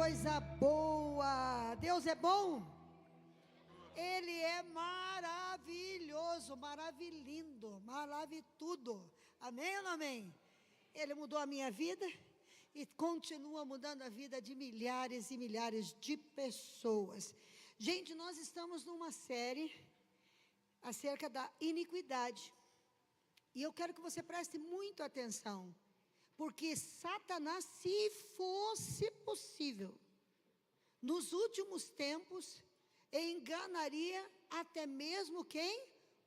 coisa boa! Deus é bom? Ele é maravilhoso, maravilhindo, maravilhudo. Amém ou não amém? Ele mudou a minha vida e continua mudando a vida de milhares e milhares de pessoas. Gente, nós estamos numa série acerca da iniquidade. E eu quero que você preste muito atenção. Porque Satanás, se fosse possível, nos últimos tempos, enganaria até mesmo quem?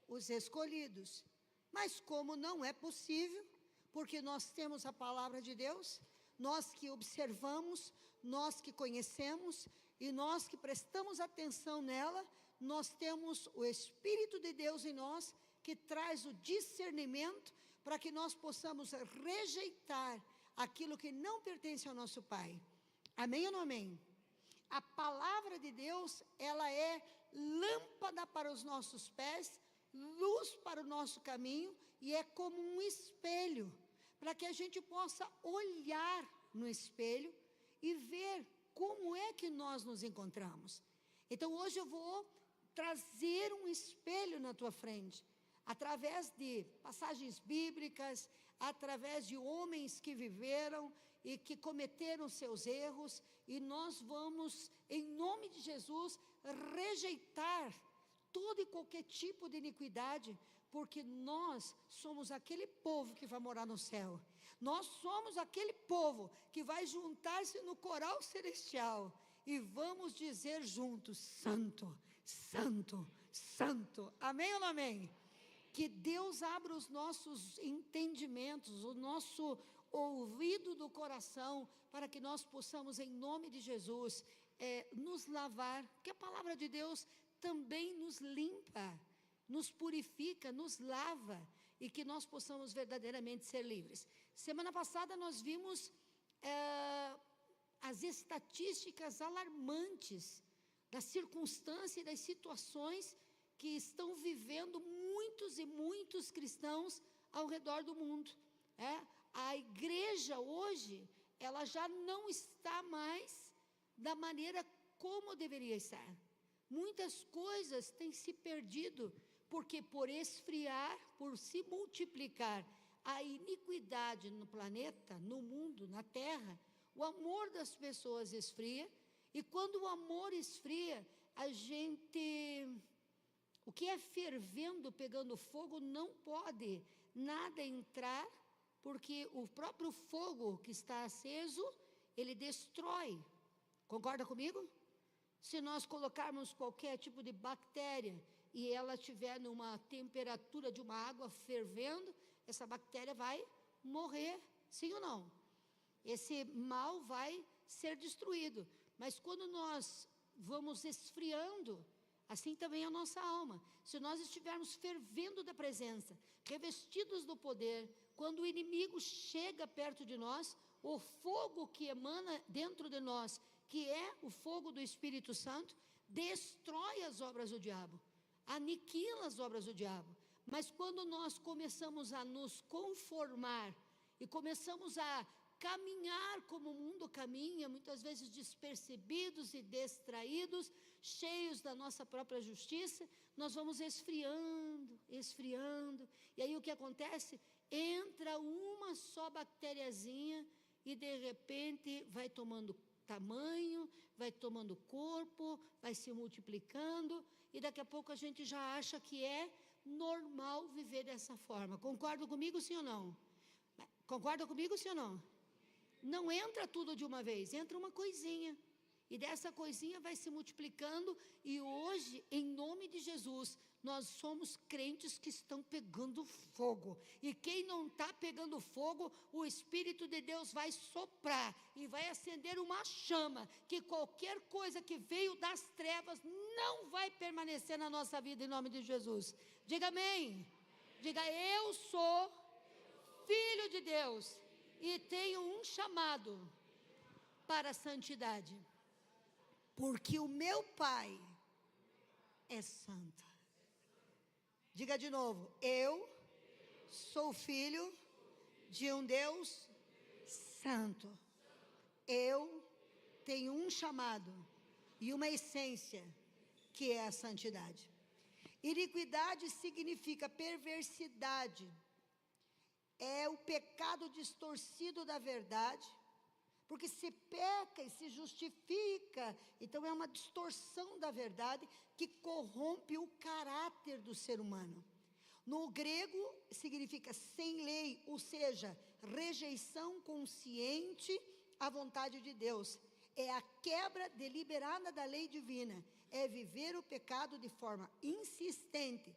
Os escolhidos. Mas como não é possível, porque nós temos a palavra de Deus, nós que observamos, nós que conhecemos e nós que prestamos atenção nela, nós temos o Espírito de Deus em nós, que traz o discernimento para que nós possamos rejeitar aquilo que não pertence ao nosso Pai. Amém ou não amém? A palavra de Deus, ela é lâmpada para os nossos pés, luz para o nosso caminho, e é como um espelho, para que a gente possa olhar no espelho e ver como é que nós nos encontramos. Então hoje eu vou trazer um espelho na tua frente, através de passagens bíblicas, através de homens que viveram e que cometeram seus erros, e nós vamos, em nome de Jesus, rejeitar todo e qualquer tipo de iniquidade, porque nós somos aquele povo que vai morar no céu, nós somos aquele povo que vai juntar-se no coral celestial, e vamos dizer juntos, santo, santo, santo, amém ou não amém? Que Deus abra os nossos entendimentos, o nosso ouvido do coração, para que nós possamos, em nome de Jesus, nos lavar, porque a palavra de Deus também nos limpa, nos purifica, nos lava, e que nós possamos verdadeiramente ser livres. Semana passada nós vimos as estatísticas alarmantes da circunstância e das situações que estão vivendo muitos e muitos cristãos ao redor do mundo. A igreja hoje, ela já não está mais da maneira como deveria estar. Muitas coisas têm se perdido, porque por esfriar, por se multiplicar a iniquidade no planeta, no mundo, na terra, o amor das pessoas esfria, e quando o amor esfria, o que é fervendo, pegando fogo, não pode nada entrar, porque o próprio fogo que está aceso, ele destrói. Concorda comigo? Se nós colocarmos qualquer tipo de bactéria, e ela estiver numa temperatura de uma água fervendo, essa bactéria vai morrer, sim ou não? Esse mal vai ser destruído. Mas quando nós vamos esfriando, assim também a nossa alma. Se nós estivermos fervendo da presença, revestidos do poder, quando o inimigo chega perto de nós, o fogo que emana dentro de nós, que é o fogo do Espírito Santo, destrói as obras do diabo, aniquila as obras do diabo. Mas quando nós começamos a nos conformar e começamos a caminhar como o mundo caminha, muitas vezes despercebidos e distraídos, cheios da nossa própria justiça, nós vamos esfriando, esfriando, e aí o que acontece? Entra uma só bactériazinha e de repente vai tomando tamanho, vai tomando corpo, vai se multiplicando, e daqui a pouco a gente já acha que é normal viver dessa forma. Concorda comigo, sim ou não? Concorda comigo, sim ou não? Não entra tudo de uma vez, entra uma coisinha, e dessa coisinha vai se multiplicando, e hoje, em nome de Jesus, nós somos crentes que estão pegando fogo, e quem não está pegando fogo, o Espírito de Deus vai soprar, e vai acender uma chama, que qualquer coisa que veio das trevas, não vai permanecer na nossa vida, em nome de Jesus. Diga amém. Diga, eu sou filho de Deus, e tenho um chamado para a santidade, porque o meu Pai é santo. Diga de novo, eu sou filho de um Deus santo. Eu tem um chamado e uma essência, que é a santidade. Iniquidade significa perversidade, é o pecado distorcido da verdade, porque se peca e se justifica, então é uma distorção da verdade que corrompe o caráter do ser humano. No grego significa sem lei, ou seja, rejeição consciente à vontade de Deus. É a quebra deliberada da lei divina, é viver o pecado de forma insistente,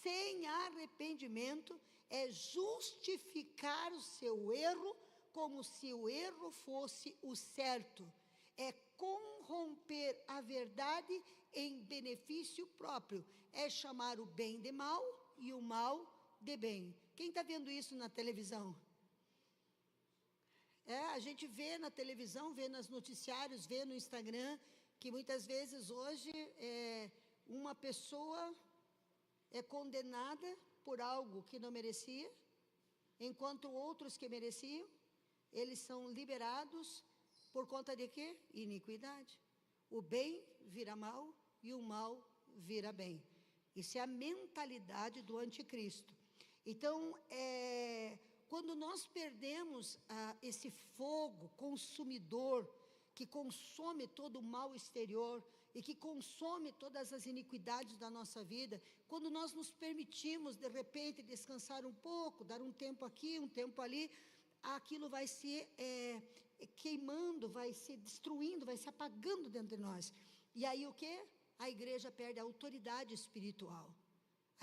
sem arrependimento, é justificar o seu erro como se o erro fosse o certo, é corromper a verdade em benefício próprio, é chamar o bem de mal e o mal de bem. Quem está vendo isso na televisão? A gente vê na televisão, vê nos noticiários, vê no Instagram, que muitas vezes hoje uma pessoa é condenada por algo que não merecia, enquanto outros que mereciam, eles são liberados por conta de quê? Iniquidade. O bem vira mal e o mal vira bem. Isso é a mentalidade do anticristo. Então, quando nós perdemos esse fogo consumidor, que consome todo o mal exterior, e que consome todas as iniquidades da nossa vida, quando nós nos permitimos, de repente, descansar um pouco, dar um tempo aqui, um tempo ali, aquilo vai se queimando, vai se destruindo, vai se apagando dentro de nós. E aí o quê? A igreja perde a autoridade espiritual.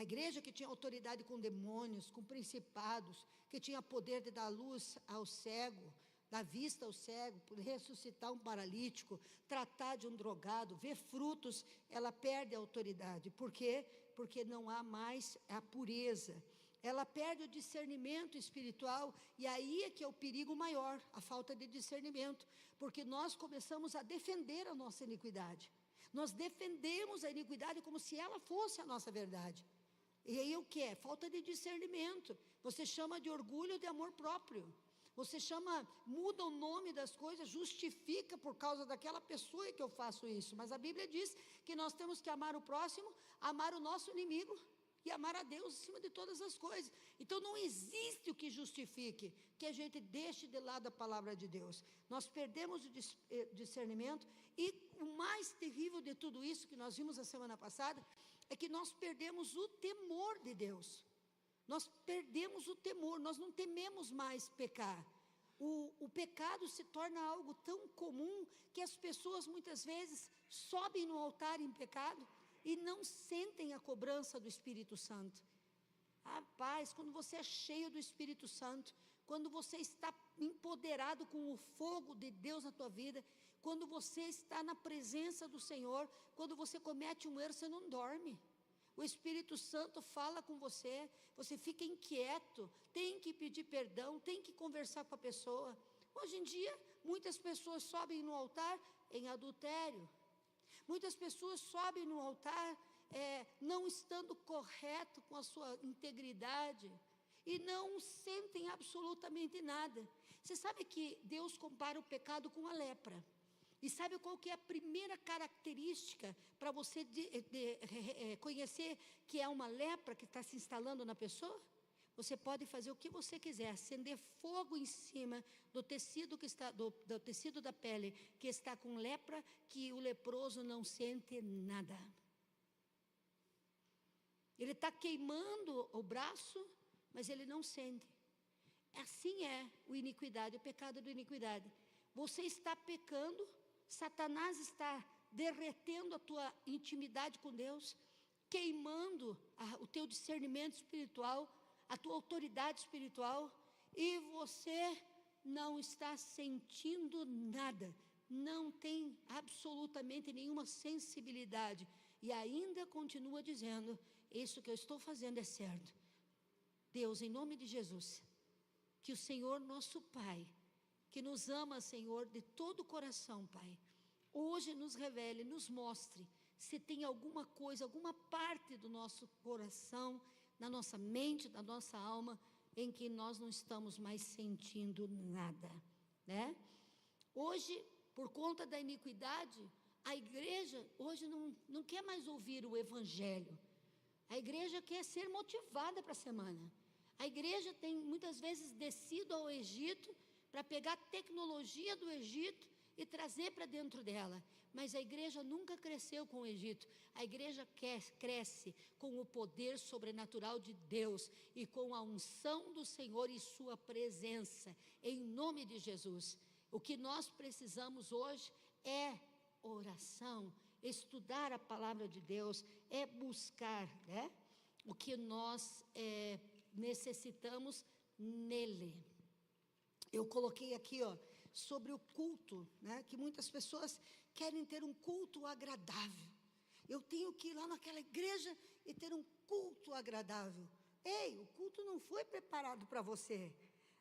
A igreja que tinha autoridade com demônios, com principados, que tinha poder de dar luz ao cego, dar vista ao cego, ressuscitar um paralítico, tratar de um drogado, ver frutos, ela perde a autoridade. Por quê? Porque não há mais a pureza. Ela perde o discernimento espiritual, e aí é que é o perigo maior, a falta de discernimento, porque nós começamos a defender a nossa iniquidade. Nós defendemos a iniquidade como se ela fosse a nossa verdade. E aí o que é? Falta de discernimento. Você chama de orgulho de amor próprio. Você chama, muda o nome das coisas, justifica por causa daquela pessoa que eu faço isso. Mas a Bíblia diz que nós temos que amar o próximo, amar o nosso inimigo e amar a Deus acima de todas as coisas. Então não existe o que justifique que a gente deixe de lado a palavra de Deus. Nós perdemos o discernimento, e o mais terrível de tudo isso que nós vimos a semana passada é que nós perdemos o temor de Deus. Nós perdemos o temor, nós não tememos mais pecar. O pecado se torna algo tão comum que as pessoas muitas vezes sobem no altar em pecado e não sentem a cobrança do Espírito Santo. Rapaz, quando você é cheio do Espírito Santo, quando você está empoderado com o fogo de Deus na tua vida, quando você está na presença do Senhor, quando você comete um erro, você não dorme. O Espírito Santo fala com você, você fica inquieto, tem que pedir perdão, tem que conversar com a pessoa. Hoje em dia, muitas pessoas sobem no altar em adultério. Muitas pessoas sobem no altar não estando correto com a sua integridade e não sentem absolutamente nada. Você sabe que Deus compara o pecado com a lepra. E sabe qual que é a primeira característica para você conhecer que é uma lepra que está se instalando na pessoa? Você pode fazer o que você quiser, acender fogo em cima do tecido que está do tecido da pele que está com lepra, que o leproso não sente nada. Ele está queimando o braço, mas ele não sente. Assim é o iniquidade, o pecado da iniquidade. Você está pecando, Satanás está derretendo a tua intimidade com Deus, queimando o teu discernimento espiritual, a tua autoridade espiritual, e você não está sentindo nada, não tem absolutamente nenhuma sensibilidade, e ainda continua dizendo, isso que eu estou fazendo é certo. Deus, em nome de Jesus, que o Senhor nosso Pai, que nos ama, Senhor, de todo o coração, Pai, hoje nos revele, nos mostre, se tem alguma coisa, alguma parte do nosso coração, na nossa mente, na nossa alma, em que nós não estamos mais sentindo nada, né? Hoje, Por conta da iniquidade, a igreja hoje não quer mais ouvir o evangelho. A igreja quer ser motivada para a semana. A igreja tem muitas vezes descido ao Egito para pegar tecnologia do Egito e trazer para dentro dela. Mas a igreja nunca cresceu com o Egito. A igreja cresce com o poder sobrenatural de Deus e com a unção do Senhor e sua presença, em nome de Jesus. O que nós precisamos hoje é oração, estudar a palavra de Deus, é buscar, né, o que nós necessitamos nele. Eu coloquei aqui, sobre o culto, né, que muitas pessoas querem ter um culto agradável. Eu tenho que ir lá naquela igreja e ter um culto agradável. Ei, o culto não foi preparado para você.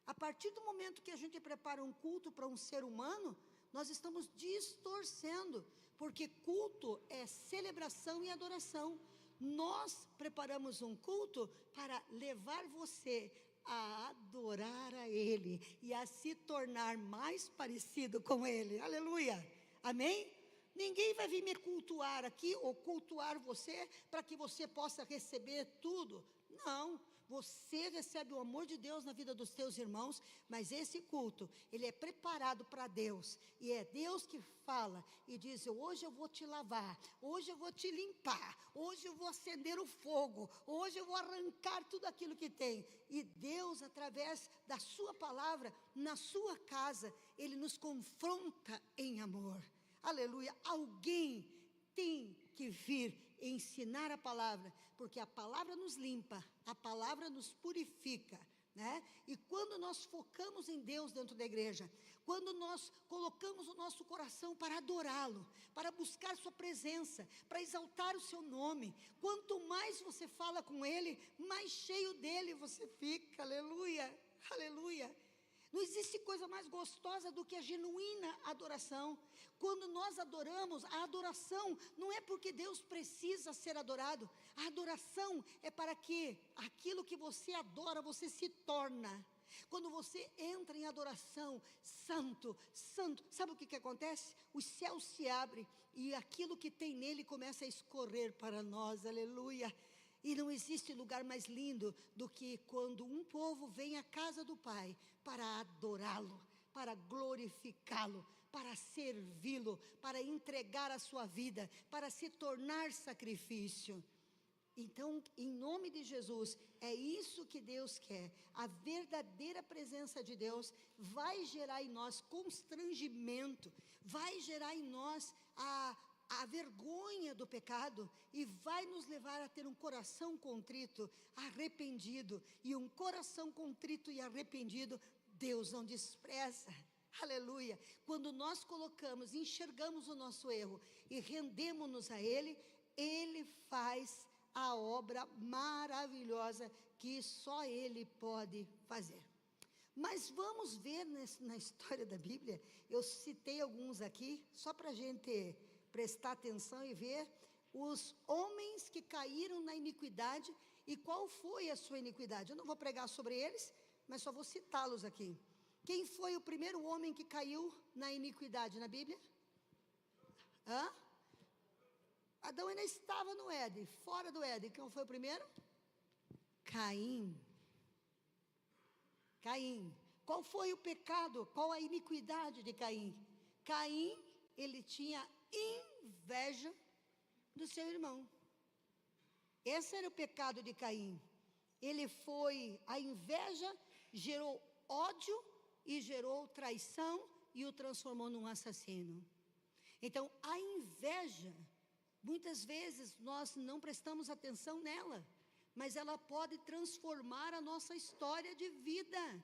A partir do momento que a gente prepara um culto para um ser humano, nós estamos distorcendo, porque culto é celebração e adoração. Nós preparamos um culto para levar você a adorar a Ele e a se tornar mais parecido com Ele. Aleluia, amém? Ninguém vai vir me cultuar aqui ou cultuar você para que você possa receber tudo. Não, você recebe o amor de Deus na vida dos teus irmãos, mas esse culto, ele é preparado para Deus, e é Deus que fala e diz: hoje eu vou te lavar, hoje eu vou te limpar, hoje eu vou acender o fogo, hoje eu vou arrancar tudo aquilo que tem. E Deus, através da sua palavra, na sua casa, Ele nos confronta em amor. Aleluia. Alguém tem que vir ensinar a palavra, porque a palavra nos limpa, a palavra nos purifica, né? E quando nós focamos em Deus dentro da igreja, quando nós colocamos o nosso coração para adorá-lo, para buscar sua presença, para exaltar o seu nome, quanto mais você fala com Ele, mais cheio dele você fica. Aleluia, aleluia. Não existe coisa mais gostosa do que a genuína adoração. Quando nós adoramos, a adoração não é porque Deus precisa ser adorado. A adoração é para que aquilo que você adora, você se torna. Quando você entra em adoração, santo, santo, sabe o que acontece? Os céus se abrem e aquilo que tem nele começa a escorrer para nós. Aleluia. E não existe lugar mais lindo do que quando um povo vem à casa do Pai para adorá-lo, para glorificá-lo, para servi-lo, para entregar a sua vida, para se tornar sacrifício. Então, em nome de Jesus, é isso que Deus quer. A verdadeira presença de Deus vai gerar em nós constrangimento, vai gerar em nós a vergonha do pecado, e vai nos levar a ter um coração contrito, arrependido. E um coração contrito e arrependido, Deus não despreza. Aleluia. Quando nós colocamos, enxergamos o nosso erro e rendemos-nos a Ele, Ele faz a obra maravilhosa que só Ele pode fazer. Mas vamos ver na história da Bíblia. Eu citei alguns aqui, só para a gente prestar atenção e ver os homens que caíram na iniquidade e qual foi a sua iniquidade. Eu não vou pregar sobre eles, mas só vou citá-los aqui. Quem foi o primeiro homem que caiu na iniquidade na Bíblia? Adão ainda estava no Éden, fora do Éden. Quem foi o primeiro? Caim. Caim. Qual foi o pecado? Qual a iniquidade de Caim? Caim, ele tinha inveja do seu irmão. Esse era o pecado de Caim. A inveja gerou ódio e gerou traição e o transformou num assassino. Então, a inveja, muitas vezes nós não prestamos atenção nela, mas ela pode transformar a nossa história de vida.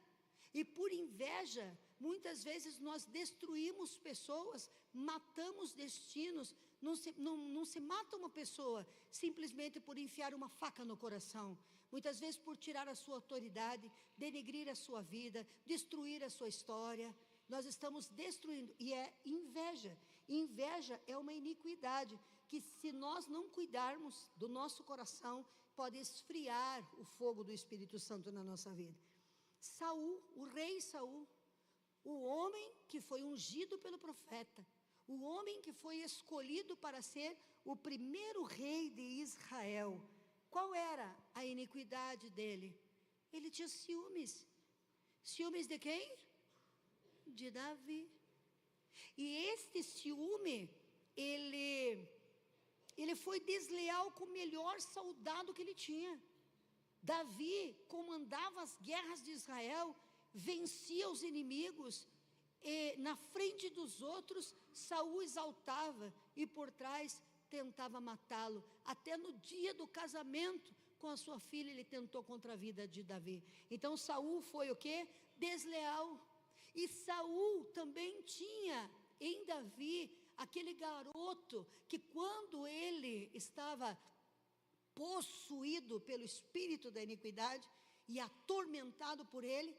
E por inveja, muitas vezes nós destruímos pessoas, matamos destinos. Não se mata uma pessoa simplesmente por enfiar uma faca no coração. Muitas vezes por tirar a sua autoridade, denegrir a sua vida, destruir a sua história. Nós estamos destruindo, e é inveja. Inveja é uma iniquidade que, se nós não cuidarmos do nosso coração, pode esfriar o fogo do Espírito Santo na nossa vida. Saul, o rei Saul, o homem que foi ungido pelo profeta, o homem que foi escolhido para ser o primeiro rei de Israel. Qual era a iniquidade dele? Ele tinha ciúmes. Ciúmes de quem? De Davi. E este ciúme, ele foi desleal com o melhor soldado que ele tinha. Davi comandava as guerras de Israel, vencia os inimigos, e na frente dos outros, Saul exaltava, e por trás tentava matá-lo. Até no dia do casamento com a sua filha, ele tentou contra a vida de Davi. Então Saul foi o quê? Desleal. E Saul também tinha em Davi aquele garoto que, quando ele estava possuído pelo espírito da iniquidade e atormentado por ele,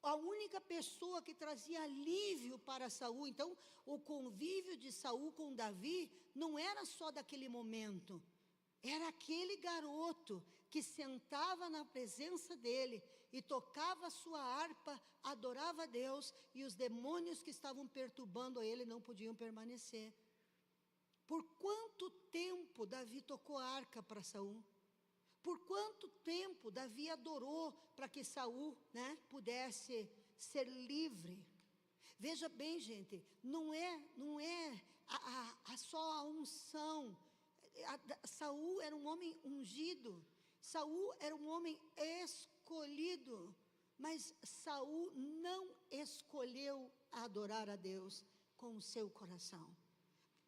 a única pessoa que trazia alívio para Saul, então o convívio de Saul com Davi não era só daquele momento, era aquele garoto que sentava na presença dele e tocava a sua harpa, adorava a Deus, e os demônios que estavam perturbando a ele não podiam permanecer. Por quanto tempo Davi tocou a harpa para Saul? Por quanto tempo Davi adorou para que Saul, pudesse ser livre? Veja bem, gente, não é só a unção. Saul era um homem ungido, Saul era um homem escolhido, mas Saul não escolheu adorar a Deus com o seu coração.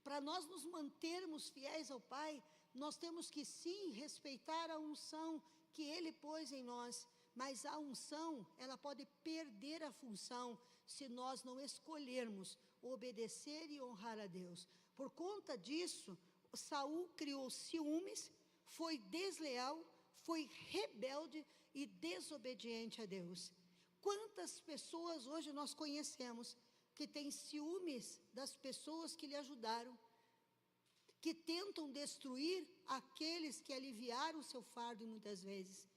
Para nós nos mantermos fiéis ao Pai, nós temos que sim respeitar a unção que Ele pôs em nós, mas a unção, ela pode perder a função se nós não escolhermos obedecer e honrar a Deus. Por conta disso, Saul criou ciúmes, foi desleal, foi rebelde e desobediente a Deus. Quantas pessoas hoje nós conhecemos que têm ciúmes das pessoas que lhe ajudaram, que tentam destruir aqueles que aliviaram o seu fardo muitas vezes.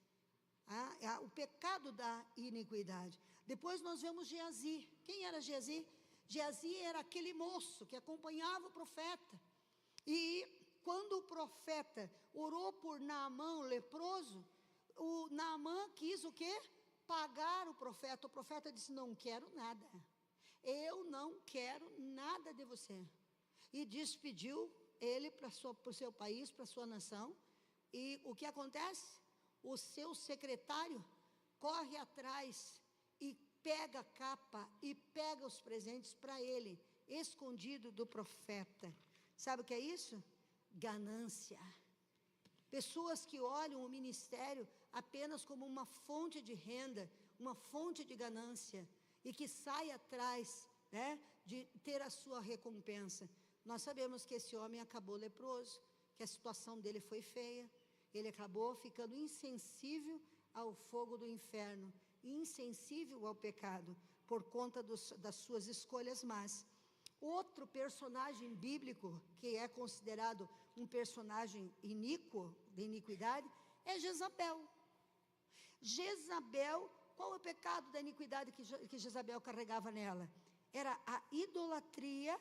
O pecado da iniquidade. Depois nós vemos Geazi. Quem era Geazi? Geazi era aquele moço que acompanhava o profeta. E quando o profeta orou por Naamã, o leproso, o Naamã quis o quê? Pagar o profeta. O profeta disse: não quero nada. Eu não quero nada de você. E despediu ele para o seu país, para a sua nação. E o que acontece? O seu secretário corre atrás e pega a capa e pega os presentes para ele, escondido do profeta. Sabe o que é isso? Ganância. Pessoas que olham o ministério apenas como uma fonte de renda, uma fonte de ganância, e que sai atrás, de ter a sua recompensa. Nós sabemos que esse homem acabou leproso, que a situação dele foi feia. Ele acabou ficando insensível ao fogo do inferno, insensível ao pecado, por conta das suas escolhas más. Outro personagem bíblico, que é considerado um personagem iníquo, de iniquidade, é Jezabel. Jezabel, qual é o pecado da iniquidade que Jezabel carregava nela? Era a idolatria.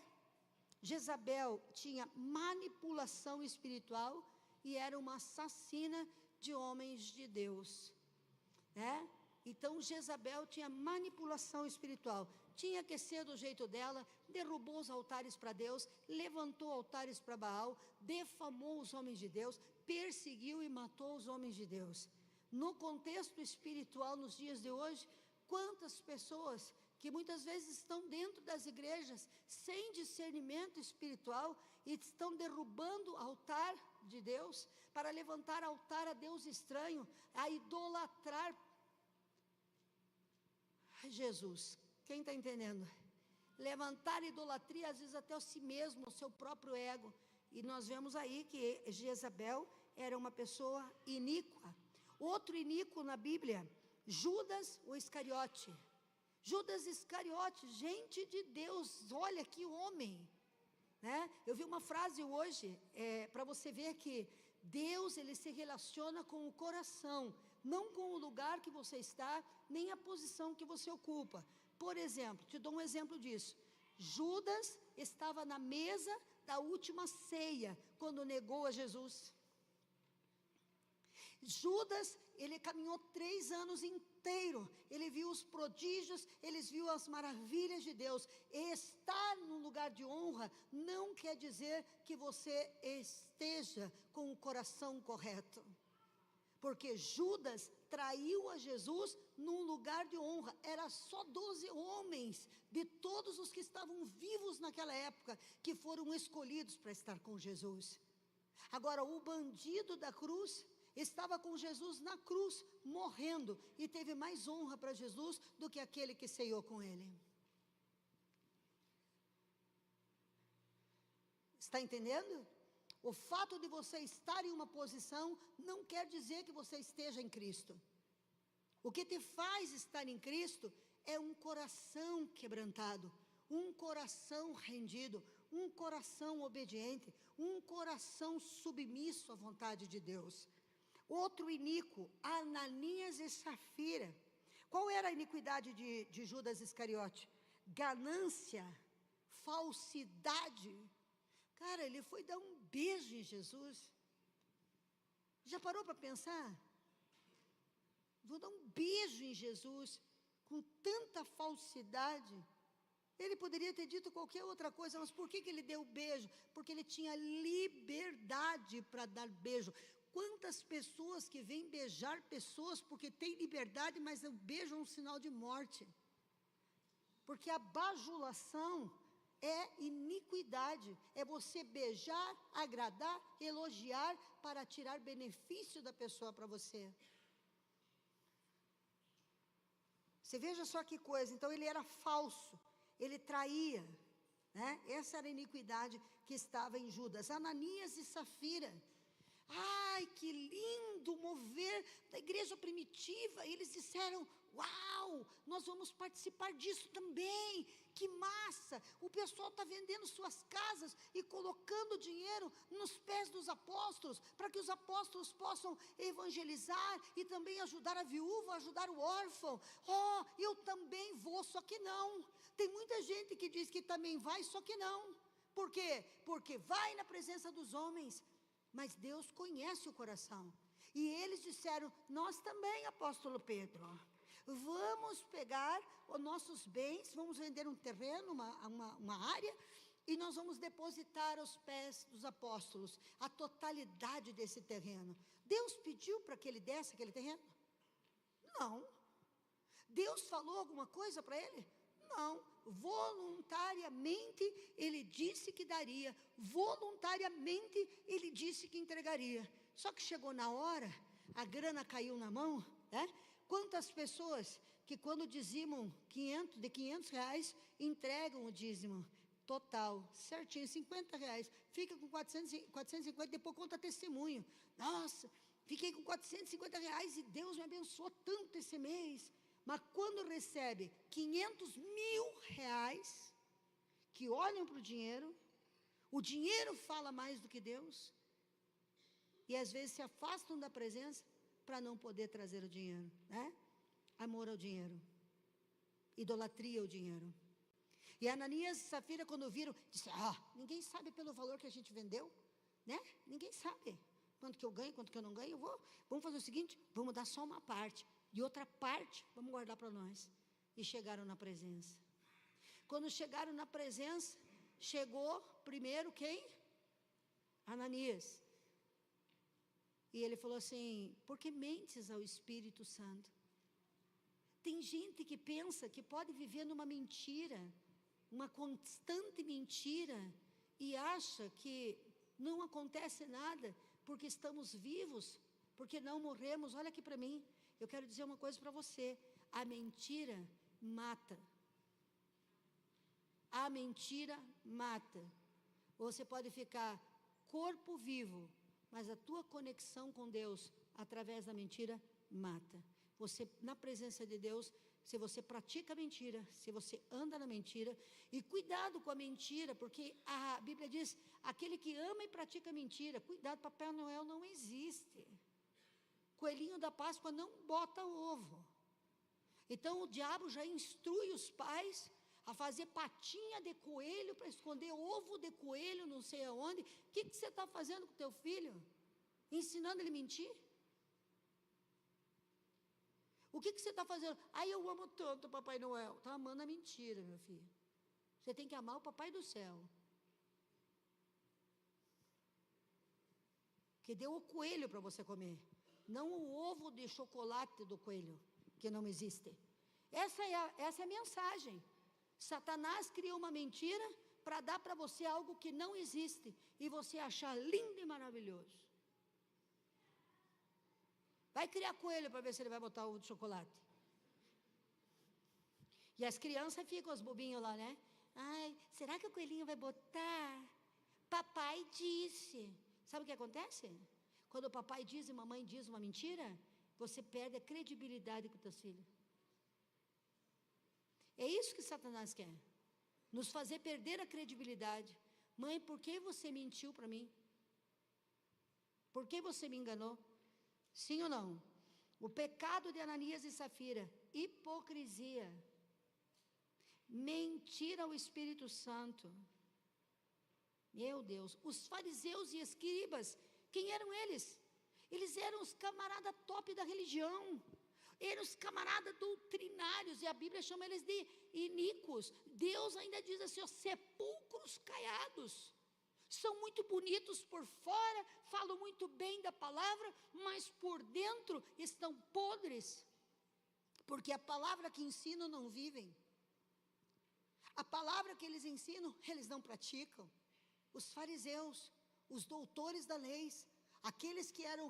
Jezabel tinha manipulação espiritual e era uma assassina de homens de Deus. Então Jezabel tinha manipulação espiritual, tinha que ser do jeito dela, derrubou os altares para Deus, levantou altares para Baal, defamou os homens de Deus, perseguiu e matou os homens de Deus. No contexto espiritual, nos dias de hoje, quantas pessoas que muitas vezes estão dentro das igrejas, sem discernimento espiritual, e estão derrubando altar de Deus, para levantar altar a Deus estranho, a idolatrar. Ai, Jesus, quem está entendendo? Levantar idolatria, às vezes até a si mesmo, o seu próprio ego. E nós vemos aí que Jezabel era uma pessoa iníqua. Outro iníquo na Bíblia, Judas o Iscariote. Judas Iscariote, gente de Deus, olha que homem, Eu vi uma frase hoje, para você ver que Deus, Ele se relaciona com o coração, não com o lugar que você está, nem a posição que você ocupa. Por exemplo, te dou um exemplo disso. Judas estava na mesa da última ceia, quando negou a Jesus. Judas, ele caminhou 3 anos inteiro, ele viu os prodígios, ele viu as maravilhas de Deus. E estar num lugar de honra não quer dizer que você esteja com o coração correto. Porque Judas traiu a Jesus num lugar de honra. Era só 12 homens de todos os que estavam vivos naquela época que foram escolhidos para estar com Jesus. Agora, o bandido da cruz estava com Jesus na cruz, morrendo, e teve mais honra para Jesus do que aquele que ceiou com ele. Está entendendo? O fato de você estar em uma posição não quer dizer que você esteja em Cristo. O que te faz estar em Cristo é um coração quebrantado, um coração rendido, um coração obediente, um coração submisso à vontade de Deus. Outro iníquo, Ananias e Safira. Qual era a iniquidade de Judas Iscariote? Ganância, falsidade. Cara, ele foi dar um beijo em Jesus. Já parou para pensar? Vou dar um beijo em Jesus, com tanta falsidade. Ele poderia ter dito qualquer outra coisa, mas por que ele deu o beijo? Porque ele tinha liberdade para dar beijo. Quantas pessoas que vêm beijar pessoas porque têm liberdade, mas o beijo é um sinal de morte. Porque a bajulação é iniquidade, é você beijar, agradar, elogiar, para tirar benefício da pessoa para você. Você veja só que coisa, então ele era falso, ele traía, né? Essa era a iniquidade que estava em Judas. Ananias e Safira. Ai, que lindo mover da igreja primitiva. E eles disseram, uau, nós vamos participar disso também, que massa. O pessoal está vendendo suas casas e colocando dinheiro nos pés dos apóstolos, para que os apóstolos possam evangelizar e também ajudar a viúva, ajudar o órfão. Oh, eu também vou, só que não. Tem muita gente que diz que também vai, só que não. Por quê? Porque vai na presença dos homens, mas Deus conhece o coração. E eles disseram, nós também, apóstolo Pedro, vamos pegar os nossos bens, vamos vender um terreno, uma área, e nós vamos depositar aos pés dos apóstolos a totalidade desse terreno. Deus pediu para que ele desse aquele terreno? Não. Deus falou alguma coisa para ele? Não. Voluntariamente ele disse que daria, voluntariamente ele disse que entregaria. Só que chegou na hora, a grana caiu na mão, né? Quantas pessoas que quando dizimam de 500 reais, entregam o dízimo total, certinho, 50 reais, fica com 450, depois conta testemunho. Nossa, fiquei com 450 reais e Deus me abençoou tanto esse mês. Mas quando recebe 500 mil reais, que olham para o dinheiro fala mais do que Deus, e às vezes se afastam da presença para não poder trazer o dinheiro, né? Amor ao dinheiro, idolatria ao dinheiro. E Ananias e Safira, quando viram, disseram, ninguém sabe pelo valor que a gente vendeu, né? Ninguém sabe quanto que eu ganho, quanto que eu não ganho. Vamos fazer o seguinte, vamos dar só uma parte, e outra parte, vamos guardar para nós. E chegaram na presença. Quando chegaram na presença, chegou primeiro quem? Ananias. E ele falou assim, por que mentes ao Espírito Santo? Tem gente que pensa que pode viver numa mentira, uma constante mentira, e acha que não acontece nada, porque estamos vivos, porque não morremos. Olha aqui para mim, eu quero dizer uma coisa para você, a mentira mata. A mentira mata. Você pode ficar corpo vivo, mas a tua conexão com Deus, através da mentira, mata. Você, na presença de Deus, se você pratica a mentira, se você anda na mentira, e cuidado com a mentira, porque a Bíblia diz, aquele que ama e pratica mentira, cuidado, Papai Noel não existe. Coelhinho da Páscoa não bota ovo. Então o diabo já instrui os pais a fazer patinha de coelho para esconder ovo de coelho não sei aonde. O que você está fazendo com o teu filho? Ensinando ele a mentir? O que você está fazendo? Ai, eu amo tanto o Papai Noel. Está amando a mentira, meu filho. Você tem que amar o Papai do céu, que deu o coelho para você comer, não o ovo de chocolate do coelho, que não existe. Essa é a mensagem. Satanás cria uma mentira para dar para você algo que não existe, e você achar lindo e maravilhoso. Vai criar coelho para ver se ele vai botar ovo de chocolate. E as crianças ficam, os bobinhos lá, né? Ai, será que o coelhinho vai botar? Papai disse. Sabe o que acontece? Quando o papai diz e mamãe diz uma mentira, você perde a credibilidade com os teus filhos. É isso que Satanás quer. Nos fazer perder a credibilidade. Mãe, por que você mentiu para mim? Por que você me enganou? Sim ou não? O pecado de Ananias e Safira, hipocrisia, mentira ao Espírito Santo. Meu Deus, os fariseus e escribas, quem eram eles? Eles eram os camaradas top da religião, eram os camaradas doutrinários, e a Bíblia chama eles de iníquos. Deus ainda diz assim, ó, sepulcros caiados. São muito bonitos por fora, falam muito bem da palavra, mas por dentro estão podres, porque a palavra que ensinam não vivem. A palavra que eles ensinam, eles não praticam. Os fariseus, os doutores da lei, aqueles que eram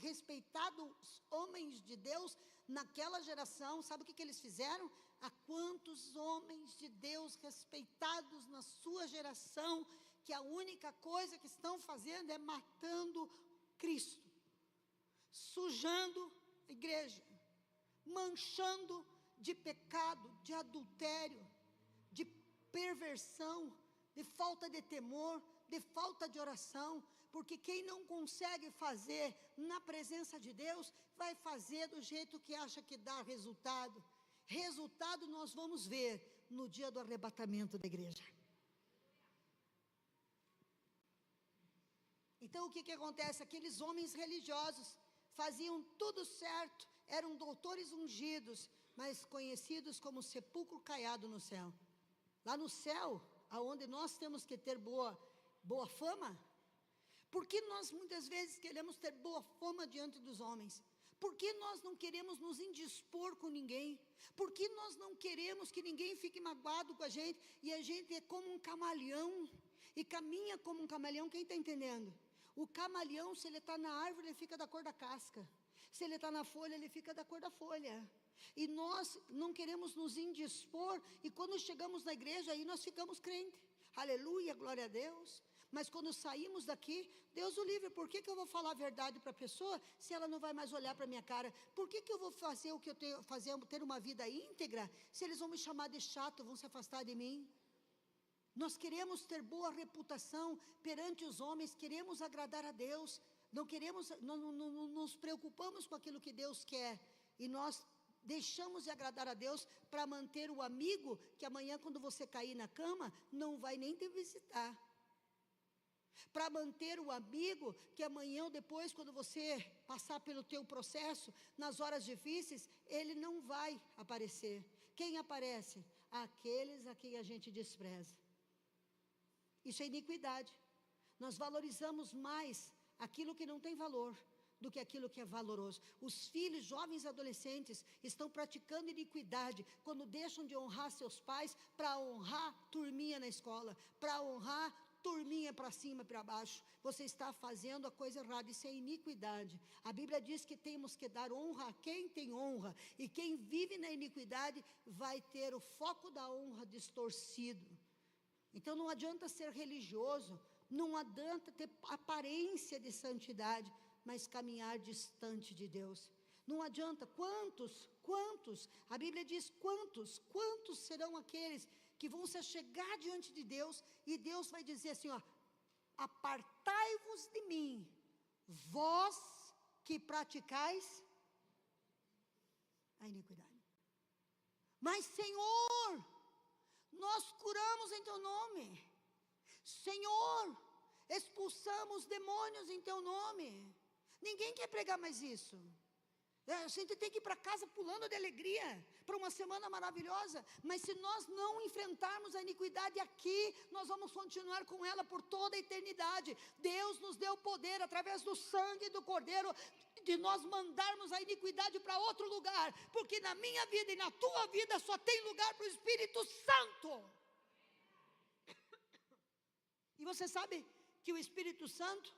respeitados homens de Deus naquela geração, sabe o que eles fizeram? A quantos homens de Deus respeitados na sua geração, que a única coisa que estão fazendo é matando Cristo, sujando a igreja, manchando de pecado, de adultério, de perversão, de falta de temor, de falta de oração, porque quem não consegue fazer na presença de Deus, vai fazer do jeito que acha que dá resultado. Resultado nós vamos ver no dia do arrebatamento da igreja. Então o que acontece? Aqueles homens religiosos faziam tudo certo, eram doutores ungidos, mas conhecidos como sepulcro caiado no céu. Lá no céu, aonde nós temos que ter boa fama, porque nós muitas vezes queremos ter boa fama diante dos homens? Por que nós não queremos nos indispor com ninguém? Por que nós não queremos que ninguém fique magoado com a gente? E a gente é como um camaleão, e caminha como um camaleão. Quem está entendendo? O camaleão, se ele está na árvore, ele fica da cor da casca. Se ele está na folha, ele fica da cor da folha. E nós não queremos nos indispor, e quando chegamos na igreja, aí nós ficamos crentes. Aleluia, glória a Deus. Mas quando saímos daqui, Deus o livre. Por que eu vou falar a verdade para a pessoa, se ela não vai mais olhar para a minha cara? Por que eu vou fazer o que eu tenho fazer, ter uma vida íntegra, se eles vão me chamar de chato, vão se afastar de mim? Nós queremos ter boa reputação perante os homens, queremos agradar a Deus, não nos preocupamos com aquilo que Deus quer, e nós deixamos de agradar a Deus para manter o amigo que amanhã, quando você cair na cama, não vai nem te visitar. Para manter o amigo que amanhã ou depois, quando você passar pelo teu processo, nas horas difíceis, ele não vai aparecer. Quem aparece? Aqueles a quem a gente despreza. Isso é iniquidade. Nós valorizamos mais aquilo que não tem valor do que aquilo que é valoroso. Os filhos, jovens adolescentes, estão praticando iniquidade quando deixam de honrar seus pais para honrar turminha na escola, para honrar turminha para cima e para baixo. Você está fazendo a coisa errada. Isso é iniquidade. A Bíblia diz que temos que dar honra a quem tem honra, e quem vive na iniquidade vai ter o foco da honra distorcido. Então não adianta ser religioso, não adianta ter aparência de santidade, mas caminhar distante de Deus. Não adianta. Quantos, a Bíblia diz quantos serão aqueles que vão se chegar diante de Deus, e Deus vai dizer assim, ó, apartai-vos de mim, vós que praticais a iniquidade. Mas, Senhor, nós curamos em Teu nome. Senhor, expulsamos demônios em Teu nome. Ninguém quer pregar mais isso. A gente tem que ir para casa pulando de alegria, para uma semana maravilhosa. Mas se nós não enfrentarmos a iniquidade aqui, nós vamos continuar com ela por toda a eternidade. Deus nos deu poder, através do sangue do Cordeiro, de nós mandarmos a iniquidade para outro lugar. Porque na minha vida e na tua vida só tem lugar para o Espírito Santo. E você sabe que o Espírito Santo,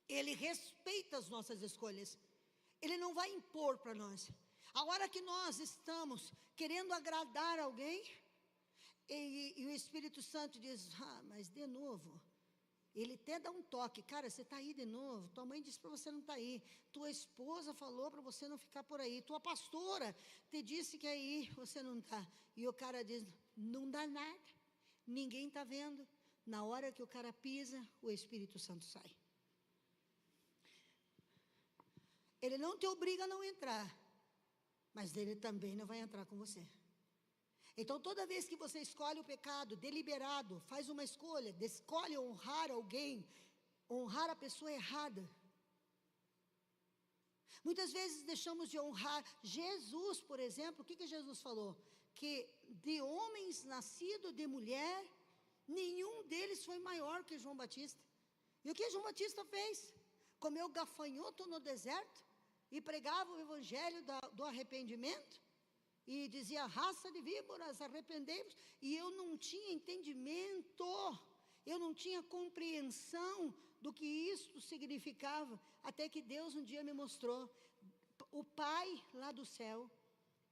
ele respeita as nossas escolhas. Ele não vai impor para nós. A hora que nós estamos querendo agradar alguém, e o Espírito Santo diz, mas de novo, ele até dá um toque, cara, você está aí de novo, tua mãe disse para você não estar aí, tua esposa falou para você não ficar por aí, tua pastora te disse que aí você não está, e o cara diz, não dá nada, ninguém está vendo. Na hora que o cara pisa, o Espírito Santo sai. Ele não te obriga a não entrar, mas ele também não vai entrar com você. Então, toda vez que você escolhe o pecado, deliberado, faz uma escolha, escolhe honrar alguém, honrar a pessoa errada. Muitas vezes deixamos de honrar Jesus, por exemplo. O que Jesus falou? Que de homens nascidos de mulher, nenhum deles foi maior que João Batista. E o que João Batista fez? Comeu gafanhoto no deserto e pregava o evangelho do arrependimento e dizia, raça de víboras, arrependei-vos. E eu não tinha entendimento, eu não tinha compreensão do que isto significava, até que Deus um dia me mostrou. O Pai lá do céu,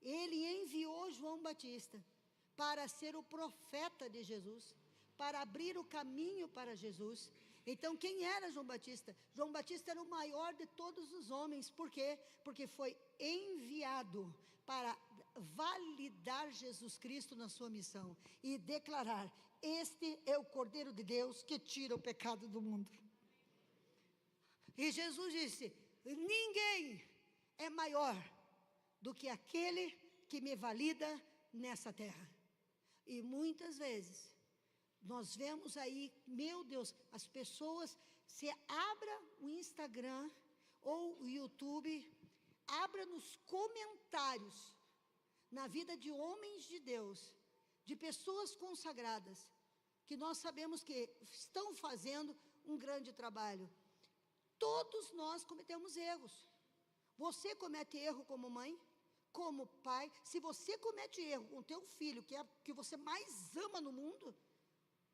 Ele enviou João Batista para ser o profeta de Jesus, para abrir o caminho para Jesus. Então, quem era João Batista? João Batista era o maior de todos os homens. Por quê? Porque foi enviado para validar Jesus Cristo na sua missão e declarar, este é o Cordeiro de Deus que tira o pecado do mundo. E Jesus disse, ninguém é maior do que aquele que me valida nessa terra. E muitas vezes nós vemos aí, meu Deus, as pessoas, você abra o Instagram ou o YouTube, abra nos comentários, na vida de homens de Deus, de pessoas consagradas, que nós sabemos que estão fazendo um grande trabalho. Todos nós cometemos erros. Você comete erro como mãe, como pai. Se você comete erro com o teu filho, que é o que você mais ama no mundo,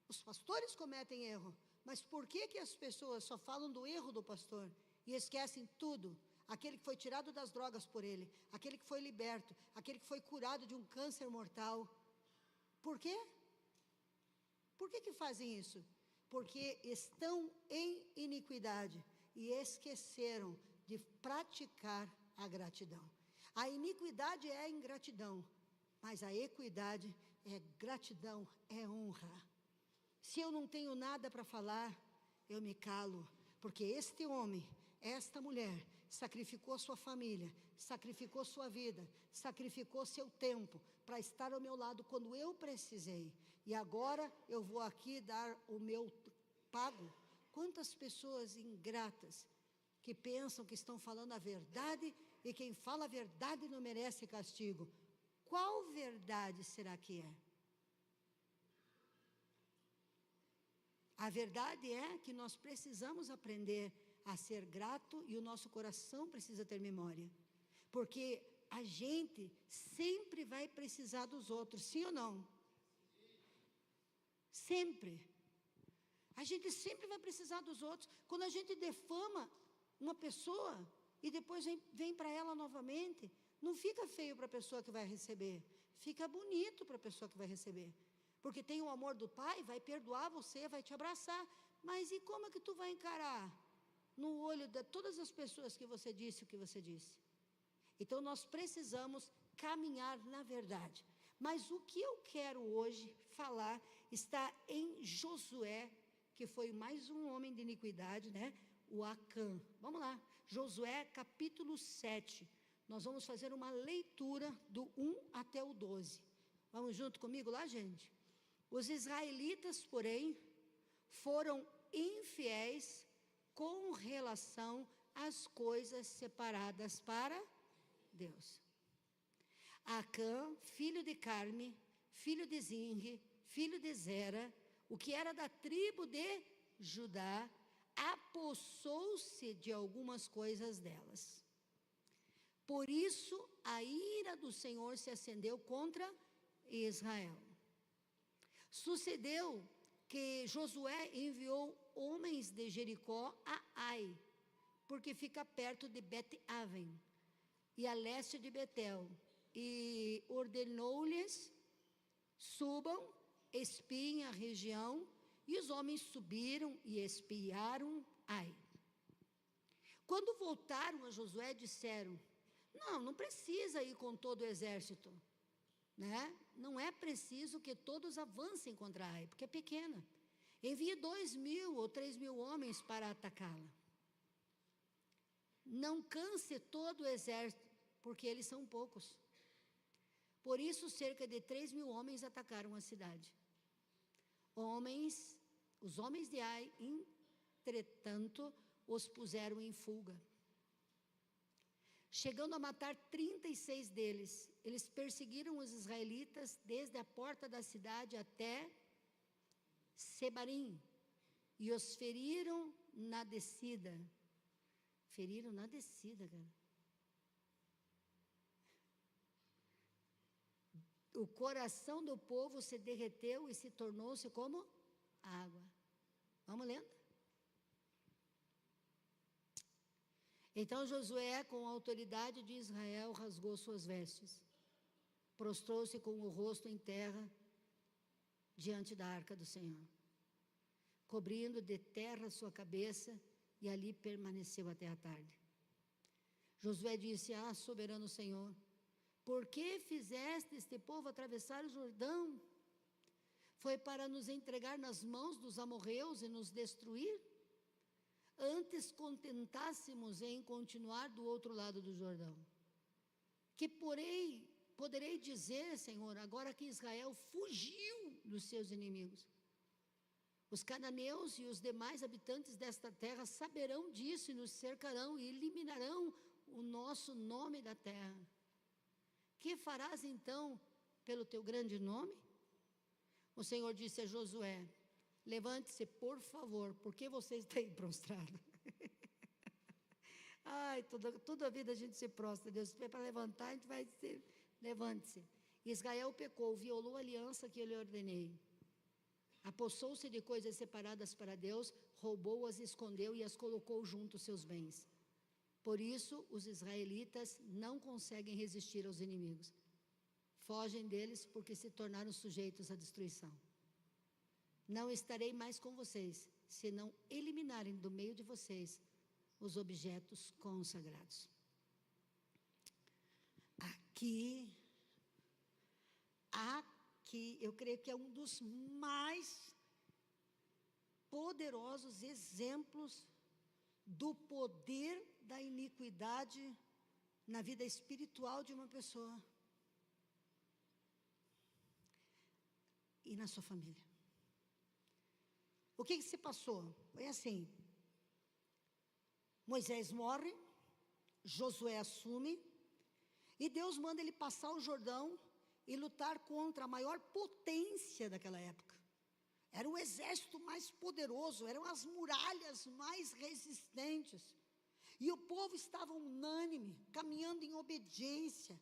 os pastores cometem erro, mas por que as pessoas só falam do erro do pastor e esquecem tudo? Aquele que foi tirado das drogas por ele, aquele que foi liberto, aquele que foi curado de um câncer mortal. Por quê? Por que fazem isso? Porque estão em iniquidade e esqueceram de praticar a gratidão. A iniquidade é a ingratidão, mas a equidade é gratidão, é honra. Se eu não tenho nada para falar, eu me calo, porque este homem, esta mulher, sacrificou sua família, sacrificou sua vida, sacrificou seu tempo, para estar ao meu lado quando eu precisei, e agora eu vou aqui dar o meu pago. Quantas pessoas ingratas, que pensam que estão falando a verdade, e quem fala a verdade não merece castigo. Qual verdade será que é? A verdade é que nós precisamos aprender a ser grato e o nosso coração precisa ter memória. Porque a gente sempre vai precisar dos outros, sim ou não? Sempre. A gente sempre vai precisar dos outros. Quando a gente defama uma pessoa e depois vem para ela novamente, não fica feio para a pessoa que vai receber, fica bonito para a pessoa que vai receber. Porque tem o amor do Pai, vai perdoar você, vai te abraçar. Mas e como é que tu vai encarar no olho de todas as pessoas que você disse o que você disse? Então nós precisamos caminhar na verdade. Mas o que eu quero hoje falar está em Josué, que foi mais um homem de iniquidade, né? O Acã. Vamos lá, Josué capítulo 7. nós vamos fazer uma leitura do 1 até o 12. Vamos junto comigo lá, gente? Os israelitas, porém, foram infiéis com relação às coisas separadas para Deus. Acã, filho de Carme, filho de Zinri, filho de Zera, o que era da tribo de Judá, apossou-se de algumas coisas delas. Por isso, a ira do Senhor se acendeu contra Israel. Sucedeu que Josué enviou homens de Jericó a Ai, porque fica perto de Bet-Aven, e a leste de Betel, e ordenou-lhes: subam, espiem a região, e os homens subiram e espiaram Ai. Quando voltaram a Josué, disseram: não precisa ir com todo o exército, né? Não é preciso que todos avancem contra Ai, porque é pequena. Envie 2.000 ou 3.000 homens para atacá-la. Não canse todo o exército, porque eles são poucos. Por isso, cerca de 3.000 homens atacaram a cidade. Os homens de Ai, entretanto, os puseram em fuga. Chegando a matar 36 deles, eles perseguiram os israelitas desde a porta da cidade até Sebarim, e os feriram na descida. Feriram na descida, cara. O coração do povo se derreteu e se tornou-se como água. Vamos lendo? Então Josué, com a autoridade de Israel, rasgou suas vestes, prostrou-se com o rosto em terra diante da arca do Senhor, cobrindo de terra sua cabeça, e ali permaneceu até a tarde. Josué disse: soberano Senhor, por que fizeste este povo atravessar o Jordão? Foi para nos entregar nas mãos dos amorreus e nos destruir? Antes contentássemos em continuar do outro lado do Jordão. Que poderei dizer, Senhor, agora que Israel fugiu dos seus inimigos? Os cananeus e os demais habitantes desta terra saberão disso e nos cercarão e eliminarão o nosso nome da terra. Que farás então pelo teu grande nome? O Senhor disse a Josué: levante-se, por favor, porque você está aí prostrado. Toda a vida a gente se prostra. Deus pede para levantar, a gente vai ser. Levante-se. Israel pecou, violou a aliança que eu lhe ordenei. Apossou-se de coisas separadas para Deus, roubou-as, escondeu e as colocou junto aos seus bens. Por isso, os israelitas não conseguem resistir aos inimigos. Fogem deles porque se tornaram sujeitos à destruição. Não estarei mais com vocês, se não eliminarem do meio de vocês os objetos consagrados. Aqui, eu creio que é um dos mais poderosos exemplos do poder da iniquidade na vida espiritual de uma pessoa e na sua família. O que se passou? Foi assim: Moisés morre, Josué assume, e Deus manda ele passar o Jordão e lutar contra a maior potência daquela época. Era o exército mais poderoso, eram as muralhas mais resistentes. E o povo estava unânime, caminhando em obediência.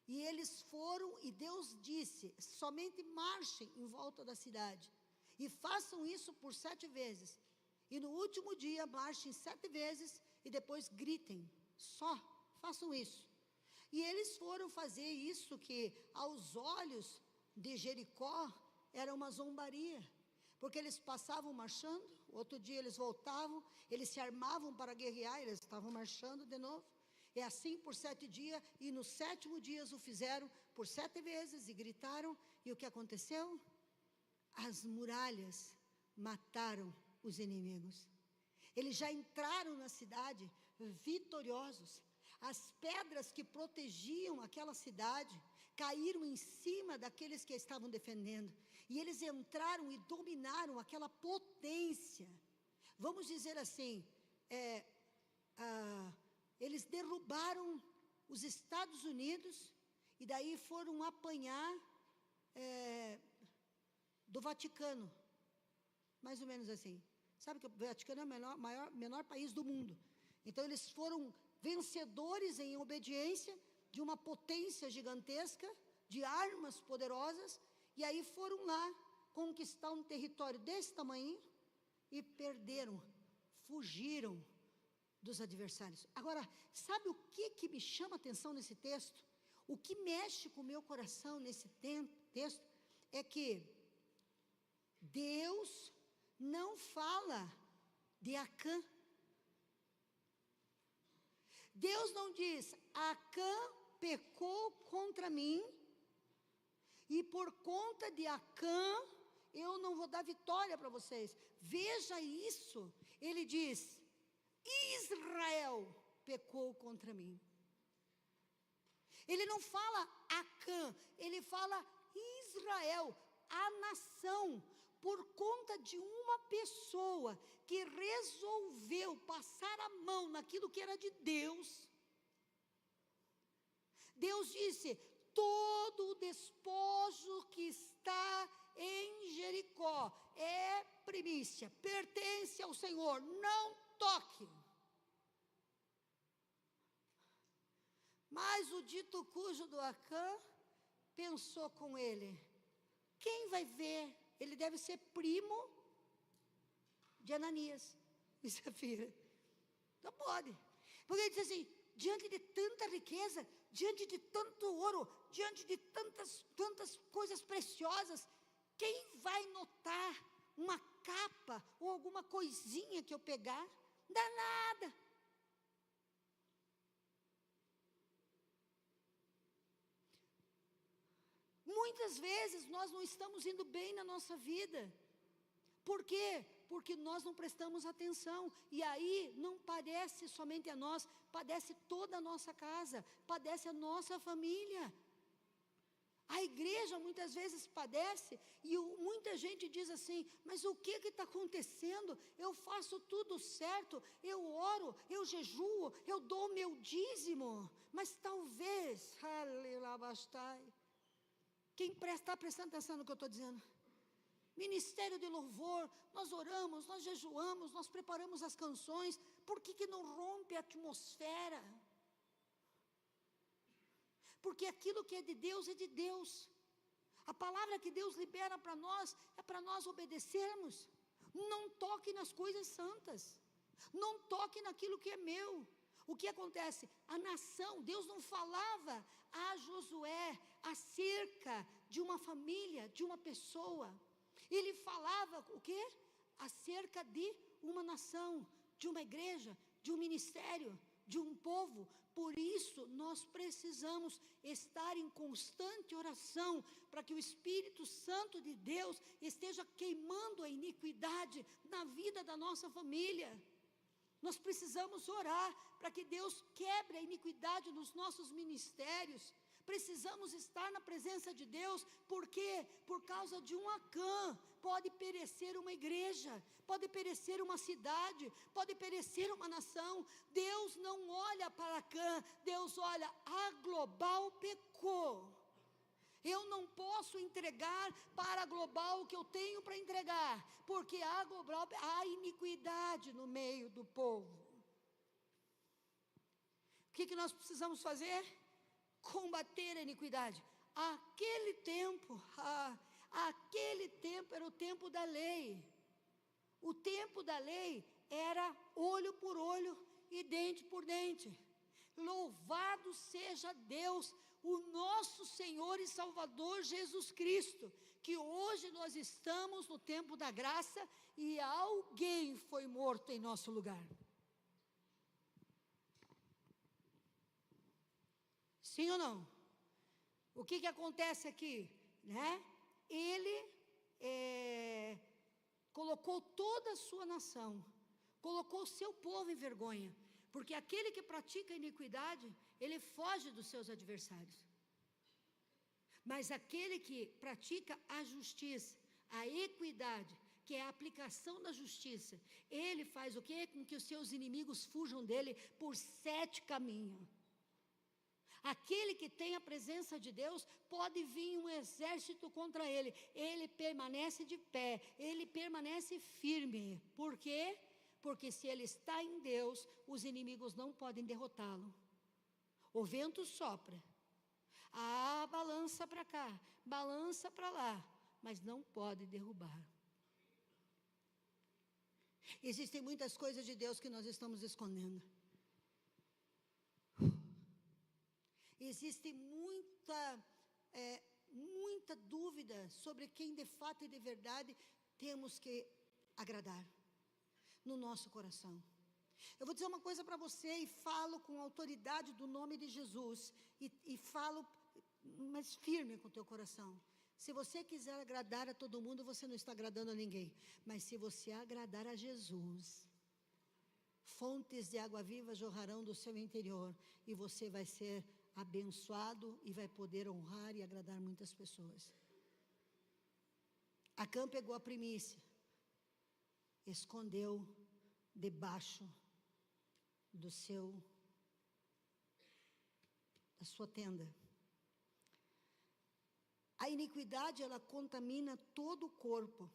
E eles foram, e Deus disse: somente marchem em volta da cidade. E façam isso por 7 vezes. E no último dia, marchem 7 vezes e depois gritem. Só façam isso. E eles foram fazer isso que, aos olhos de Jericó, era uma zombaria. Porque eles passavam marchando, outro dia eles voltavam, eles se armavam para guerrear, eles estavam marchando de novo. E assim por 7 dias, e no 7º dia o fizeram por 7 vezes e gritaram. E o que aconteceu? As muralhas mataram os inimigos. Eles já entraram na cidade vitoriosos. as pedras que protegiam aquela cidade caíram em cima daqueles que estavam defendendo, e eles entraram e dominaram aquela potência. Vamos dizer assim, eles derrubaram os Estados Unidos, e daí foram apanhar do Vaticano, mais ou menos assim. Sabe que o Vaticano é o menor país do mundo. Então eles foram vencedores em obediência de uma potência gigantesca, de armas poderosas, e aí foram lá conquistar um território desse tamanho e perderam, fugiram dos adversários. Agora, sabe o que me chama a atenção nesse texto? O que mexe com o meu coração nesse texto é que Deus não fala de Acã. Deus não diz: Acã pecou contra mim, e por conta de Acã eu não vou dar vitória para vocês. Veja isso. Ele diz: Israel pecou contra mim. Ele não fala Acã, ele fala Israel, a nação, por conta de uma pessoa que resolveu passar a mão naquilo que era de Deus. Deus disse: todo o despojo que está em Jericó é primícia, pertence ao Senhor, não toque. Mas o dito cujo do Acã pensou com ele: quem vai ver? Ele deve ser primo de Ananias e Safira. Não pode. Porque ele disse assim: diante de tanta riqueza, diante de tanto ouro, diante de tantas coisas preciosas, quem vai notar uma capa ou alguma coisinha que eu pegar? Não dá nada. Muitas vezes nós não estamos indo bem na nossa vida. Por quê? Porque nós não prestamos atenção. E aí não padece somente a nós, padece toda a nossa casa, padece a nossa família. A igreja muitas vezes padece, e muita gente diz assim: mas o que está acontecendo? Eu faço tudo certo, eu oro, eu jejuo, eu dou o meu dízimo, mas talvez, quem está prestando atenção no que eu estou dizendo? Ministério de louvor, nós oramos, nós jejuamos, nós preparamos as canções, por que não rompe a atmosfera? Porque aquilo que é de Deus é de Deus. A palavra que Deus libera para nós é para nós obedecermos. Não toque nas coisas santas, não toque naquilo que é meu. O que acontece? A nação, Deus não falava a Josué acerca de uma família, de uma pessoa. Ele falava o quê? Acerca de uma nação, de uma igreja, de um ministério, de um povo. Por isso nós precisamos estar em constante oração, para que o Espírito Santo de Deus esteja queimando a iniquidade na vida da nossa família. Nós precisamos orar para que Deus quebre a iniquidade nos nossos ministérios. Precisamos estar na presença de Deus. Por quê? Por causa de um Acã pode perecer uma igreja, pode perecer uma cidade, pode perecer uma nação. Deus não olha para Acã, Deus olha: a Global pecou. Eu não posso entregar para a Global o que eu tenho para entregar, porque a Global, há iniquidade no meio do povo. O que nós precisamos fazer? Combater a iniquidade. Aquele tempo era o tempo da lei. O tempo da lei era olho por olho e dente por dente. Louvado seja Deus, o nosso Senhor e Salvador Jesus Cristo, que hoje nós estamos no tempo da graça e alguém foi morto em nosso lugar. Sim ou não? O que acontece aqui? Né? Ele colocou toda a sua nação, colocou o seu povo em vergonha. Porque aquele que pratica a iniquidade, ele foge dos seus adversários. Mas aquele que pratica a justiça, a equidade, que é a aplicação da justiça, ele faz o quê? Com que os seus inimigos fujam dele por 7 caminhos. Aquele que tem a presença de Deus, pode vir um exército contra ele, ele permanece de pé, ele permanece firme. Por quê? Porque se ele está em Deus, os inimigos não podem derrotá-lo. O vento sopra, balança para cá, balança para lá, mas não pode derrubar. Existem muitas coisas de Deus que nós estamos escondendo. Existe muita dúvida sobre quem de fato e de verdade temos que agradar no nosso coração. Eu vou dizer uma coisa para você e falo com autoridade do nome de Jesus e falo, mas firme com o teu coração. Se você quiser agradar a todo mundo, você não está agradando a ninguém. Mas se você agradar a Jesus, fontes de água viva jorrarão do seu interior e você vai ser abençoado e vai poder honrar e agradar muitas pessoas. Acã pegou a primícia, escondeu debaixo da sua tenda. A iniquidade, ela contamina todo o corpo.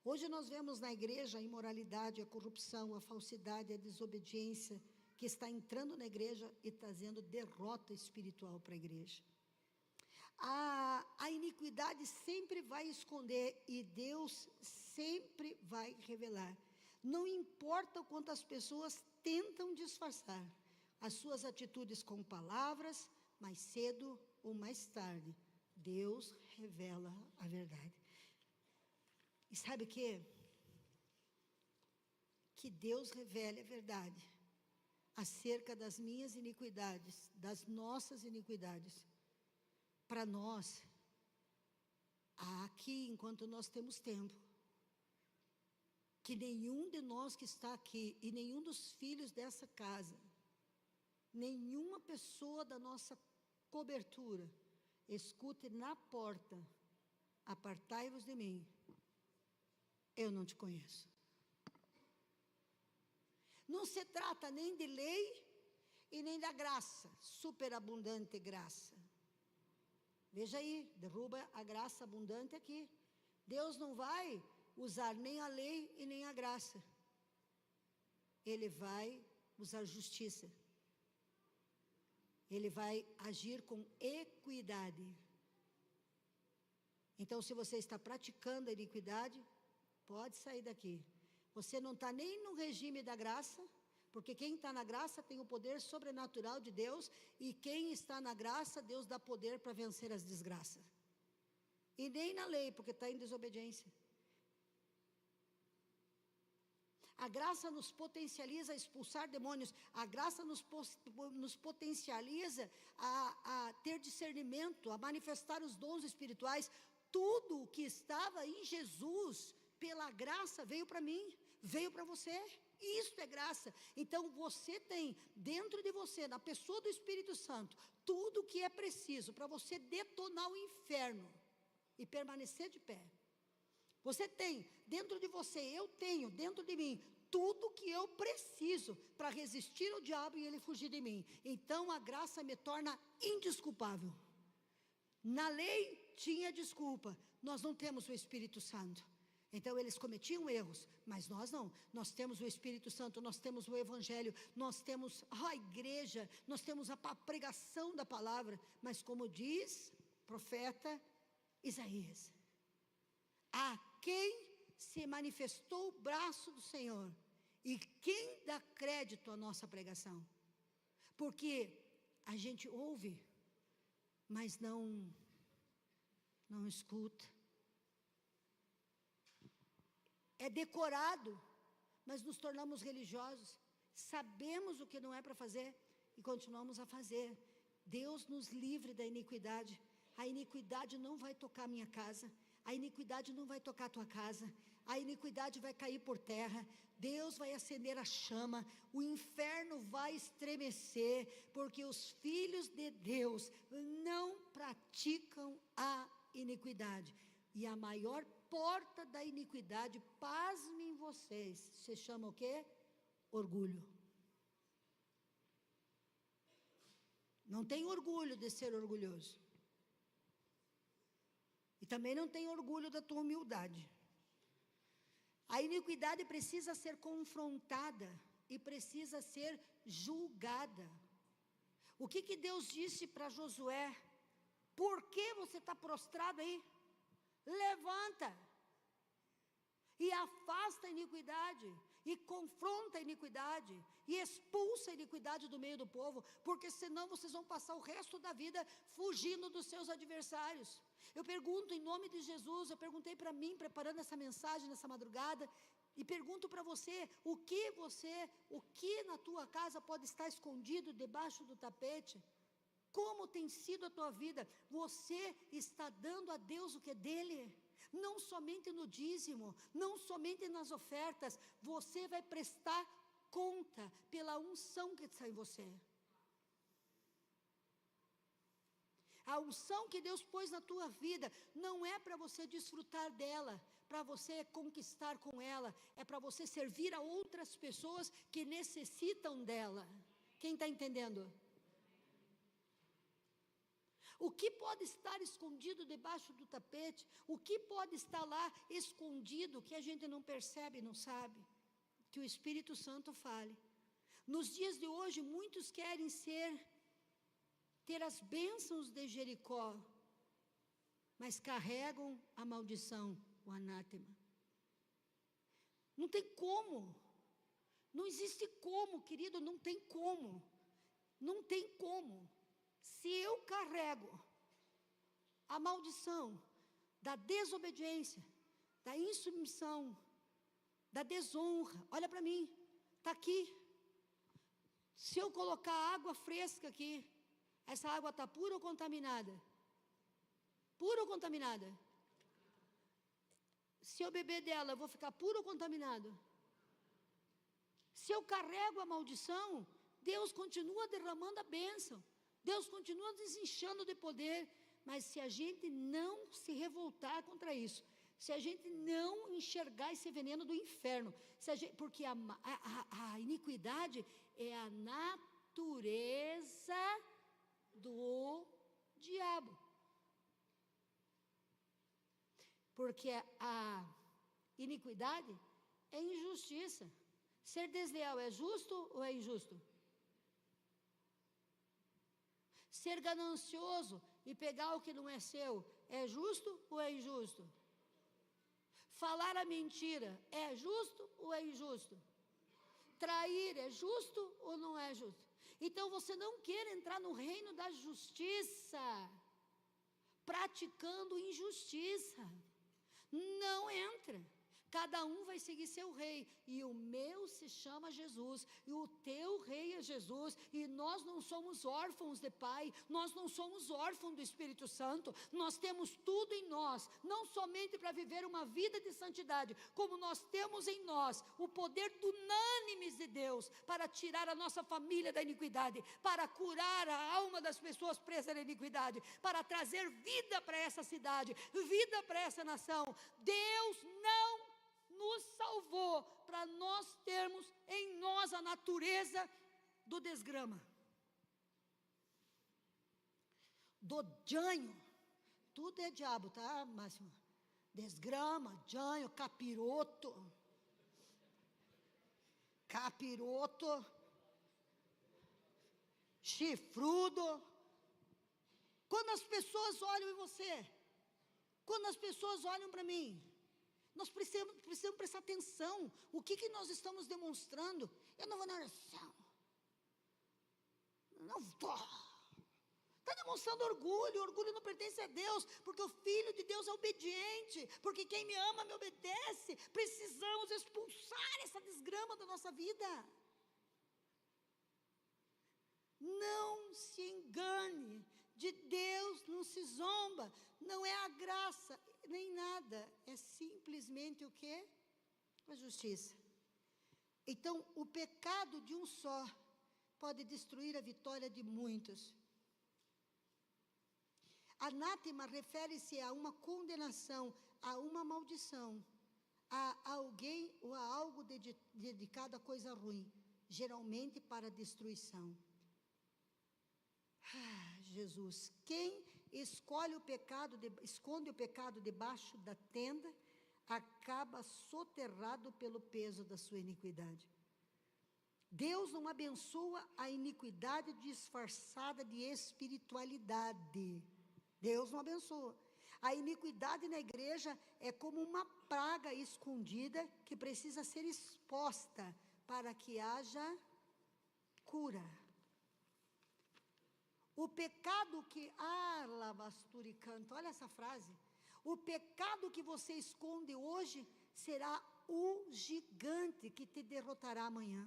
Hoje nós vemos na igreja a imoralidade, a corrupção, a falsidade, a desobediência, que está entrando na igreja e trazendo derrota espiritual para a igreja. A iniquidade sempre vai esconder e Deus sempre vai revelar. Não importa o quanto as pessoas tentam disfarçar as suas atitudes com palavras, mais cedo ou mais tarde, Deus revela a verdade. E sabe o quê? Que Deus revele a verdade acerca das minhas iniquidades, das nossas iniquidades, para nós, aqui, enquanto nós temos tempo, que nenhum de nós que está aqui, e nenhum dos filhos dessa casa, nenhuma pessoa da nossa cobertura, escute na porta, apartai-vos de mim, eu não te conheço. Não se trata nem de lei e nem da graça, superabundante graça. Veja aí, derruba a graça abundante aqui. Deus não vai usar nem a lei e nem a graça. Ele vai usar justiça. Ele vai agir com equidade. Então, se você está praticando a iniquidade, pode sair daqui. Você não está nem no regime da graça, porque quem está na graça tem o poder sobrenatural de Deus, e quem está na graça, Deus dá poder para vencer as desgraças. E nem na lei, porque está em desobediência. A graça nos potencializa a expulsar demônios, a graça nos potencializa a ter discernimento, a manifestar os dons espirituais. Tudo o que estava em Jesus, pela graça, veio para mim, veio para você. Isso é graça. Então você tem dentro de você, na pessoa do Espírito Santo, tudo o que é preciso para você detonar o inferno e permanecer de pé. Você tem dentro de você, eu tenho dentro de mim, tudo que eu preciso para resistir ao diabo e ele fugir de mim. Então a graça me torna indesculpável. Na lei tinha desculpa, nós não temos o Espírito Santo. Então eles cometiam erros, mas nós não. Nós temos o Espírito Santo, nós temos o Evangelho, nós temos a igreja, nós temos a pregação da palavra. Mas como diz o profeta Isaías, a quem se manifestou o braço do Senhor e quem dá crédito à nossa pregação? Porque a gente ouve, mas não escuta. É decorado, mas nos tornamos religiosos. Sabemos o que não é para fazer e continuamos a fazer. Deus nos livre da iniquidade. A iniquidade não vai tocar a minha casa. A iniquidade não vai tocar a tua casa. a iniquidade vai cair por terra, Deus vai acender a chama, o inferno vai estremecer, porque os filhos de Deus não praticam a iniquidade. E a maior porta da iniquidade, pasmem vocês, se chama o quê? Orgulho. Não tem orgulho de ser orgulhoso. E também não tem orgulho da tua humildade. A iniquidade precisa ser confrontada e precisa ser julgada. O que Deus disse para Josué? Por que você está prostrado aí? Levanta e afasta a iniquidade, e confronta a iniquidade, e expulsa a iniquidade do meio do povo, porque senão vocês vão passar o resto da vida fugindo dos seus adversários. Eu pergunto em nome de Jesus, eu perguntei para mim, preparando essa mensagem nessa madrugada, e pergunto para você, o que na tua casa pode estar escondido debaixo do tapete? Como tem sido a tua vida? Você está dando a Deus o que é dele? Não somente no dízimo, não somente nas ofertas, você vai prestar conta pela unção que está em você. A unção que Deus pôs na tua vida não é para você desfrutar dela, para você conquistar com ela, é para você servir a outras pessoas que necessitam dela. Quem está entendendo? O que pode estar escondido debaixo do tapete? O que pode estar lá escondido que a gente não percebe, não sabe? Que o Espírito Santo fale. Nos dias de hoje, muitos querem ter as bênçãos de Jericó, mas carregam a maldição, o anátema. Não tem como. Não existe como, querido, não tem como. Não tem como. Se eu carrego a maldição da desobediência, da insubmissão, da desonra, olha para mim, está aqui. Se eu colocar água fresca aqui, essa água está pura ou contaminada? Pura ou contaminada? Se eu beber dela, eu vou ficar puro ou contaminado? Se eu carrego a maldição, Deus continua derramando a bênção. Deus continua desinchando de poder, mas se a gente não se revoltar contra isso, se a gente não enxergar esse veneno do inferno, porque a iniquidade é a natureza do diabo. Porque a iniquidade é injustiça. Ser desleal é justo ou é injusto? Ser ganancioso e pegar o que não é seu, é justo ou é injusto? Falar a mentira, é justo ou é injusto? Trair, é justo ou não é justo? Então você não quer entrar no reino da justiça, praticando injustiça. Não entra. Cada um vai seguir seu rei, e o meu se chama Jesus, e o teu rei é Jesus, e nós não somos órfãos de Pai, nós não somos órfãos do Espírito Santo, nós temos tudo em nós, não somente para viver uma vida de santidade, como nós temos em nós o poder dunamis de Deus, para tirar a nossa família da iniquidade, para curar a alma das pessoas presas na iniquidade, para trazer vida para essa cidade, vida para essa nação. Deus não nos salvou para nós termos em nós a natureza do desgrama, do janho. Tudo é diabo, tá, Máximo? Desgrama, janho, capiroto, chifrudo. Quando as pessoas olham em você, quando as pessoas olham para mim, nós precisamos prestar atenção. O que nós estamos demonstrando? Eu não vou na oração. Não vou. Está demonstrando orgulho. Orgulho não pertence a Deus, porque o Filho de Deus é obediente. Porque quem me ama me obedece. Precisamos expulsar essa desgrama da nossa vida. Não se engane. De Deus não se zomba. Não é a graça. nem nada, é simplesmente o quê? A justiça. Então, o pecado de um só pode destruir a vitória de muitos. Anátema refere-se a uma condenação, a uma maldição, a alguém ou a algo dedicado a coisa ruim, geralmente para destruição. Jesus, quem esconde o pecado debaixo da tenda, acaba soterrado pelo peso da sua iniquidade. Deus não abençoa a iniquidade disfarçada de espiritualidade. Deus não abençoa. A iniquidade na igreja é como uma praga escondida que precisa ser exposta para que haja cura. O pecado que... lavastura e canta, olha essa frase. O pecado que você esconde hoje será o gigante que te derrotará amanhã.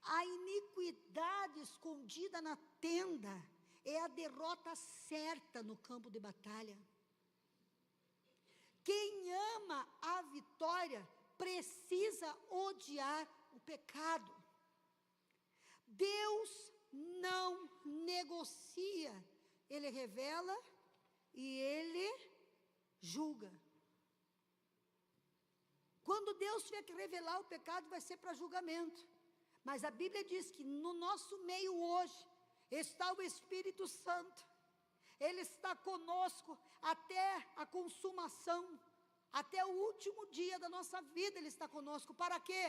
A iniquidade escondida na tenda é a derrota certa no campo de batalha. Quem ama a vitória precisa odiar o pecado. Deus não negocia, Ele revela e Ele julga. Quando Deus tiver que revelar o pecado, vai ser para julgamento. Mas a Bíblia diz que no nosso meio hoje está o Espírito Santo. Ele está conosco até a consumação, até o último dia da nossa vida Ele está conosco. Para quê?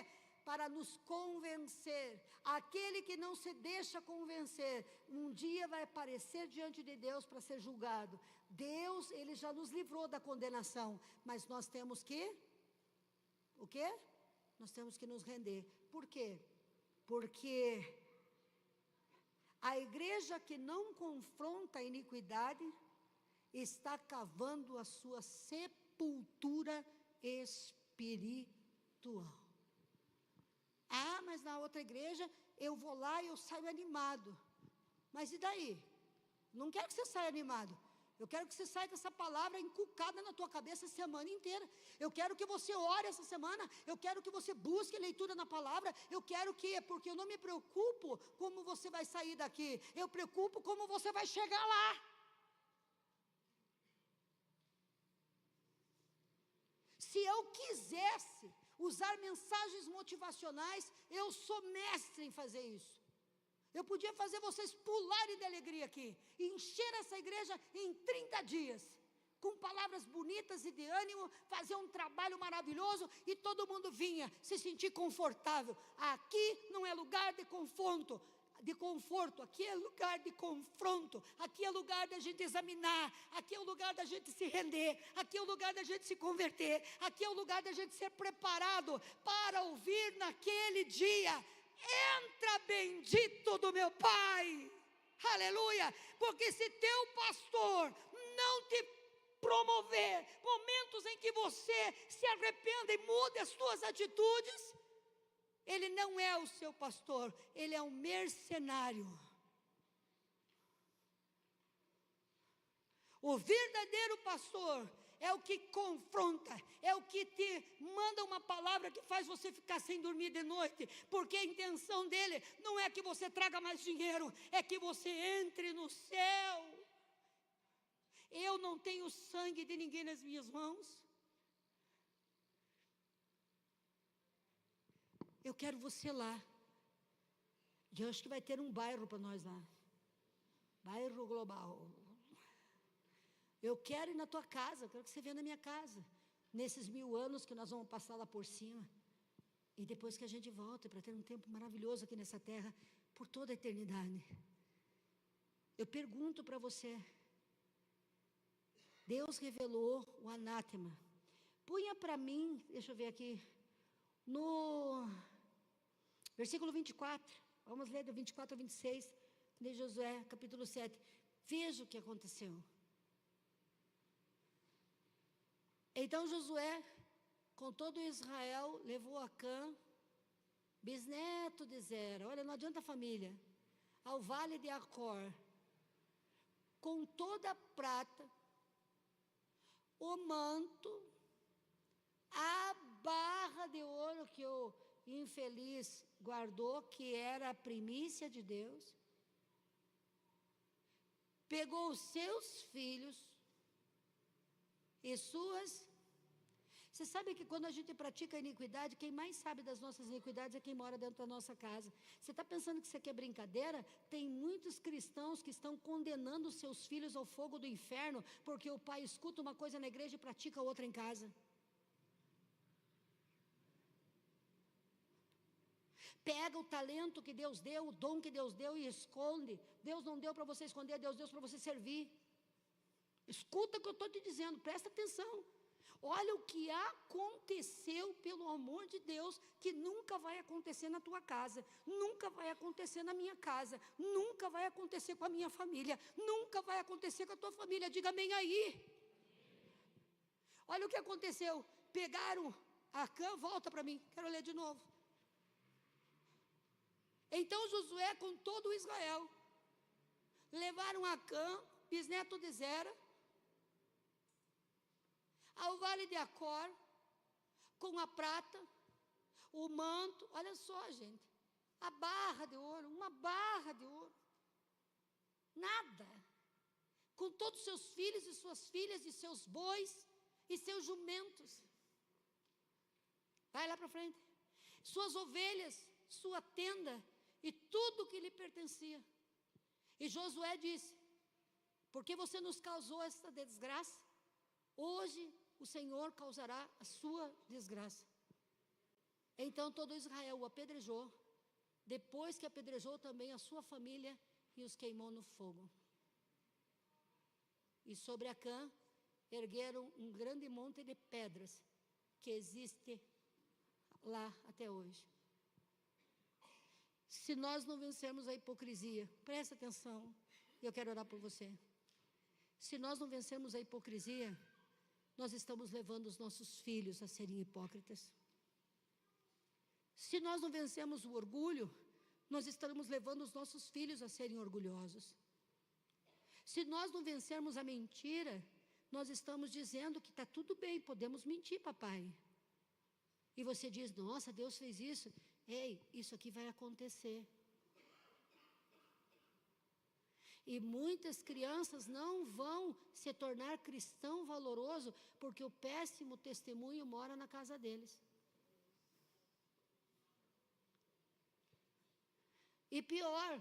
Para nos convencer. Aquele que não se deixa convencer, um dia vai aparecer diante de Deus para ser julgado. Deus, Ele já nos livrou da condenação, mas nós temos que, o quê? Nós temos que nos render. Por quê? Porque a igreja que não confronta a iniquidade está cavando a sua sepultura espiritual. Mas na outra igreja eu vou lá e eu saio animado. Mas e daí? Não quero que você saia animado. Eu quero que você saia com essa palavra inculcada na tua cabeça a semana inteira. Eu quero que você ore essa semana. Eu quero que você busque leitura na palavra. Eu quero que, porque eu não me preocupo como você vai sair daqui. Eu preocupo como você vai chegar lá. Se eu quisesse usar mensagens motivacionais, eu sou mestre em fazer isso. Eu podia fazer vocês pularem de alegria aqui, e encher essa igreja em 30 dias, com palavras bonitas e de ânimo, fazer um trabalho maravilhoso, e todo mundo vinha se sentir confortável. Aqui não é lugar de conforto, aqui é lugar de confronto, aqui é lugar da gente examinar, aqui é o lugar da gente se render, aqui é o lugar da gente se converter, aqui é o lugar da gente ser preparado para ouvir naquele dia: entra, bendito do meu Pai, aleluia. Porque se teu pastor não te promover momentos em que você se arrependa e mude as suas atitudes, ele não é o seu pastor, ele é um mercenário. O verdadeiro pastor é o que confronta, é o que te manda uma palavra que faz você ficar sem dormir de noite, porque a intenção dele não é que você traga mais dinheiro, é que você entre no céu. Eu não tenho sangue de ninguém nas minhas mãos. Eu quero você lá. E eu acho que vai ter um bairro para nós lá. Bairro Global. Eu quero ir na tua casa, eu quero que você venha na minha casa. Nesses 1000 anos que nós vamos passar lá por cima. E depois que a gente volta para ter um tempo maravilhoso aqui nessa terra, por toda a eternidade. Eu pergunto para você. Deus revelou o anátema. Punha para mim, deixa eu ver aqui, no versículo 24, vamos ler do 24 ao 26, de Josué, capítulo 7. Veja o que aconteceu. Então Josué, com todo Israel, levou Acã, bisneto de Zera, olha, não adianta a família, ao vale de Acor, com toda a prata, o manto, a barra de ouro que o infeliz guardou, que era a primícia de Deus, pegou os seus filhos e suas. Você sabe que quando a gente pratica a iniquidade, quem mais sabe das nossas iniquidades é quem mora dentro da nossa casa. Você está pensando que isso aqui é brincadeira? Tem muitos cristãos que estão condenando os seus filhos ao fogo do inferno, porque o pai escuta uma coisa na igreja e pratica outra em casa. Pega o talento que Deus deu, o dom que Deus deu e esconde. Deus não deu para você esconder, Deus deu para você servir. Escuta o que eu estou te dizendo, presta atenção. Olha o que aconteceu, pelo amor de Deus, que nunca vai acontecer na tua casa, nunca vai acontecer na minha casa, nunca vai acontecer com a minha família, nunca vai acontecer com a tua família. Diga amém aí. Olha o que aconteceu. Pegaram Acã, volta para mim, quero ler de novo. Então Josué com todo o Israel levaram Acã, bisneto de Zera, ao vale de Acor, com a prata, o manto, olha só, gente, a barra de ouro, uma barra de ouro, nada, com todos os seus filhos e suas filhas, e seus bois, e seus jumentos. Vai lá para frente. Suas ovelhas, sua tenda, e tudo que lhe pertencia. E Josué disse: porque você nos causou esta desgraça, hoje o Senhor causará a sua desgraça. Então todo Israel o apedrejou, depois que apedrejou também a sua família e os queimou no fogo. E sobre Acã ergueram um grande monte de pedras, que existe lá até hoje. Se nós não vencermos a hipocrisia, presta atenção, eu quero orar por você. Se nós não vencermos a hipocrisia, nós estamos levando os nossos filhos a serem hipócritas. Se nós não vencemos o orgulho, nós estamos levando os nossos filhos a serem orgulhosos. Se nós não vencermos a mentira, nós estamos dizendo que está tudo bem, podemos mentir, papai. E você diz: nossa, Deus fez isso. Ei, isso aqui vai acontecer. E muitas crianças não vão se tornar cristão valoroso, porque o péssimo testemunho mora na casa deles. E pior,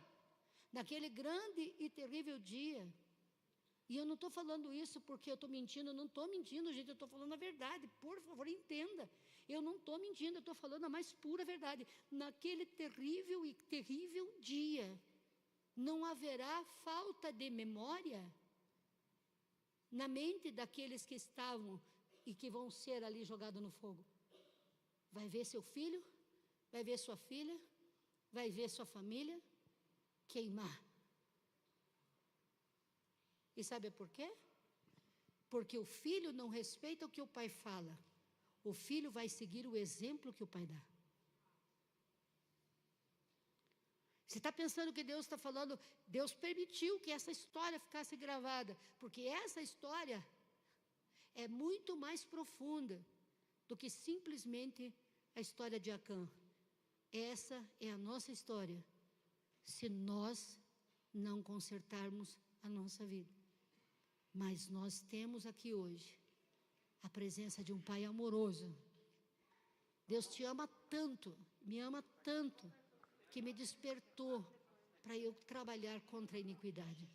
naquele grande e terrível dia, e eu não estou falando isso porque eu estou mentindo, eu não estou mentindo, gente, eu estou falando a verdade, por favor, entenda. Eu não estou mentindo, eu estou falando a mais pura verdade. Naquele terrível e terrível dia, não haverá falta de memória na mente daqueles que estavam e que vão ser ali jogados no fogo. Vai ver seu filho, vai ver sua filha, vai ver sua família queimar. E sabe por quê? Porque o filho não respeita o que o pai fala. O filho vai seguir o exemplo que o pai dá. Você está pensando que Deus está falando, Deus permitiu que essa história ficasse gravada, porque essa história é muito mais profunda do que simplesmente a história de Acã. Essa é a nossa história, se nós não consertarmos a nossa vida. Mas nós temos aqui hoje a presença de um Pai amoroso. Deus te ama tanto, me ama tanto, que me despertou para eu trabalhar contra a iniquidade.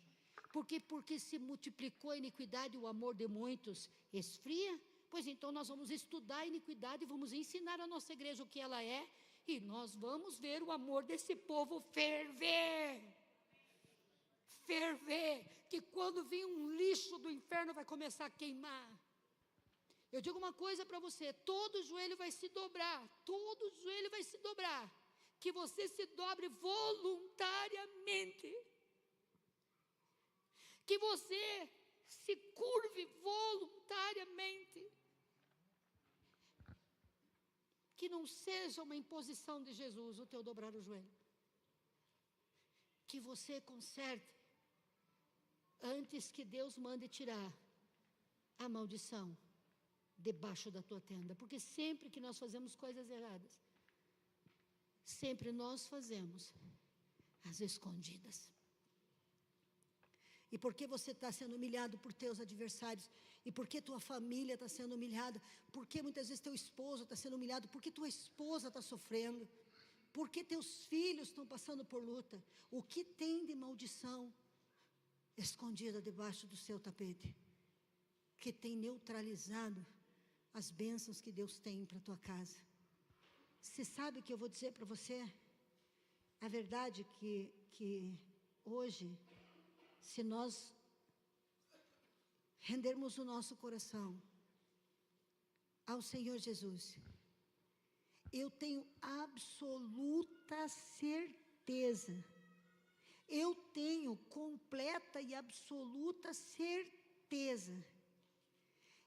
Porque se multiplicou a iniquidade, o amor de muitos esfria. Pois então nós vamos estudar a iniquidade, vamos ensinar a nossa igreja o que ela é, e nós vamos ver o amor desse povo ferver. Ferver, que quando vir um lixo do inferno vai começar a queimar. Eu digo uma coisa para você: todo joelho vai se dobrar, todo joelho vai se dobrar, que você se dobre voluntariamente, que você se curve voluntariamente, que não seja uma imposição de Jesus o teu dobrar o joelho, que você conserte antes que Deus mande tirar, a maldição debaixo da tua tenda, porque sempre que nós fazemos coisas erradas, sempre nós fazemos as escondidas. E porque você está sendo humilhado por teus adversários, e porque tua família está sendo humilhada, porque muitas vezes teu esposo está sendo humilhado, porque tua esposa está sofrendo, porque teus filhos estão passando por luta, o que tem de maldição escondida debaixo do seu tapete, que tem neutralizado as bênçãos que Deus tem para a tua casa. Você sabe o que eu vou dizer para você? A verdade é que hoje, se nós rendermos o nosso coração ao Senhor Jesus, eu tenho absoluta certeza, eu tenho completa e absoluta certeza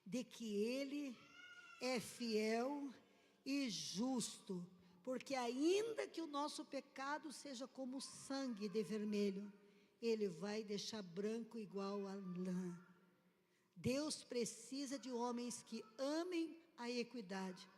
de que Ele é fiel e justo, porque ainda que o nosso pecado seja como sangue de vermelho, Ele vai deixar branco igual a lã. Deus precisa de homens que amem a equidade,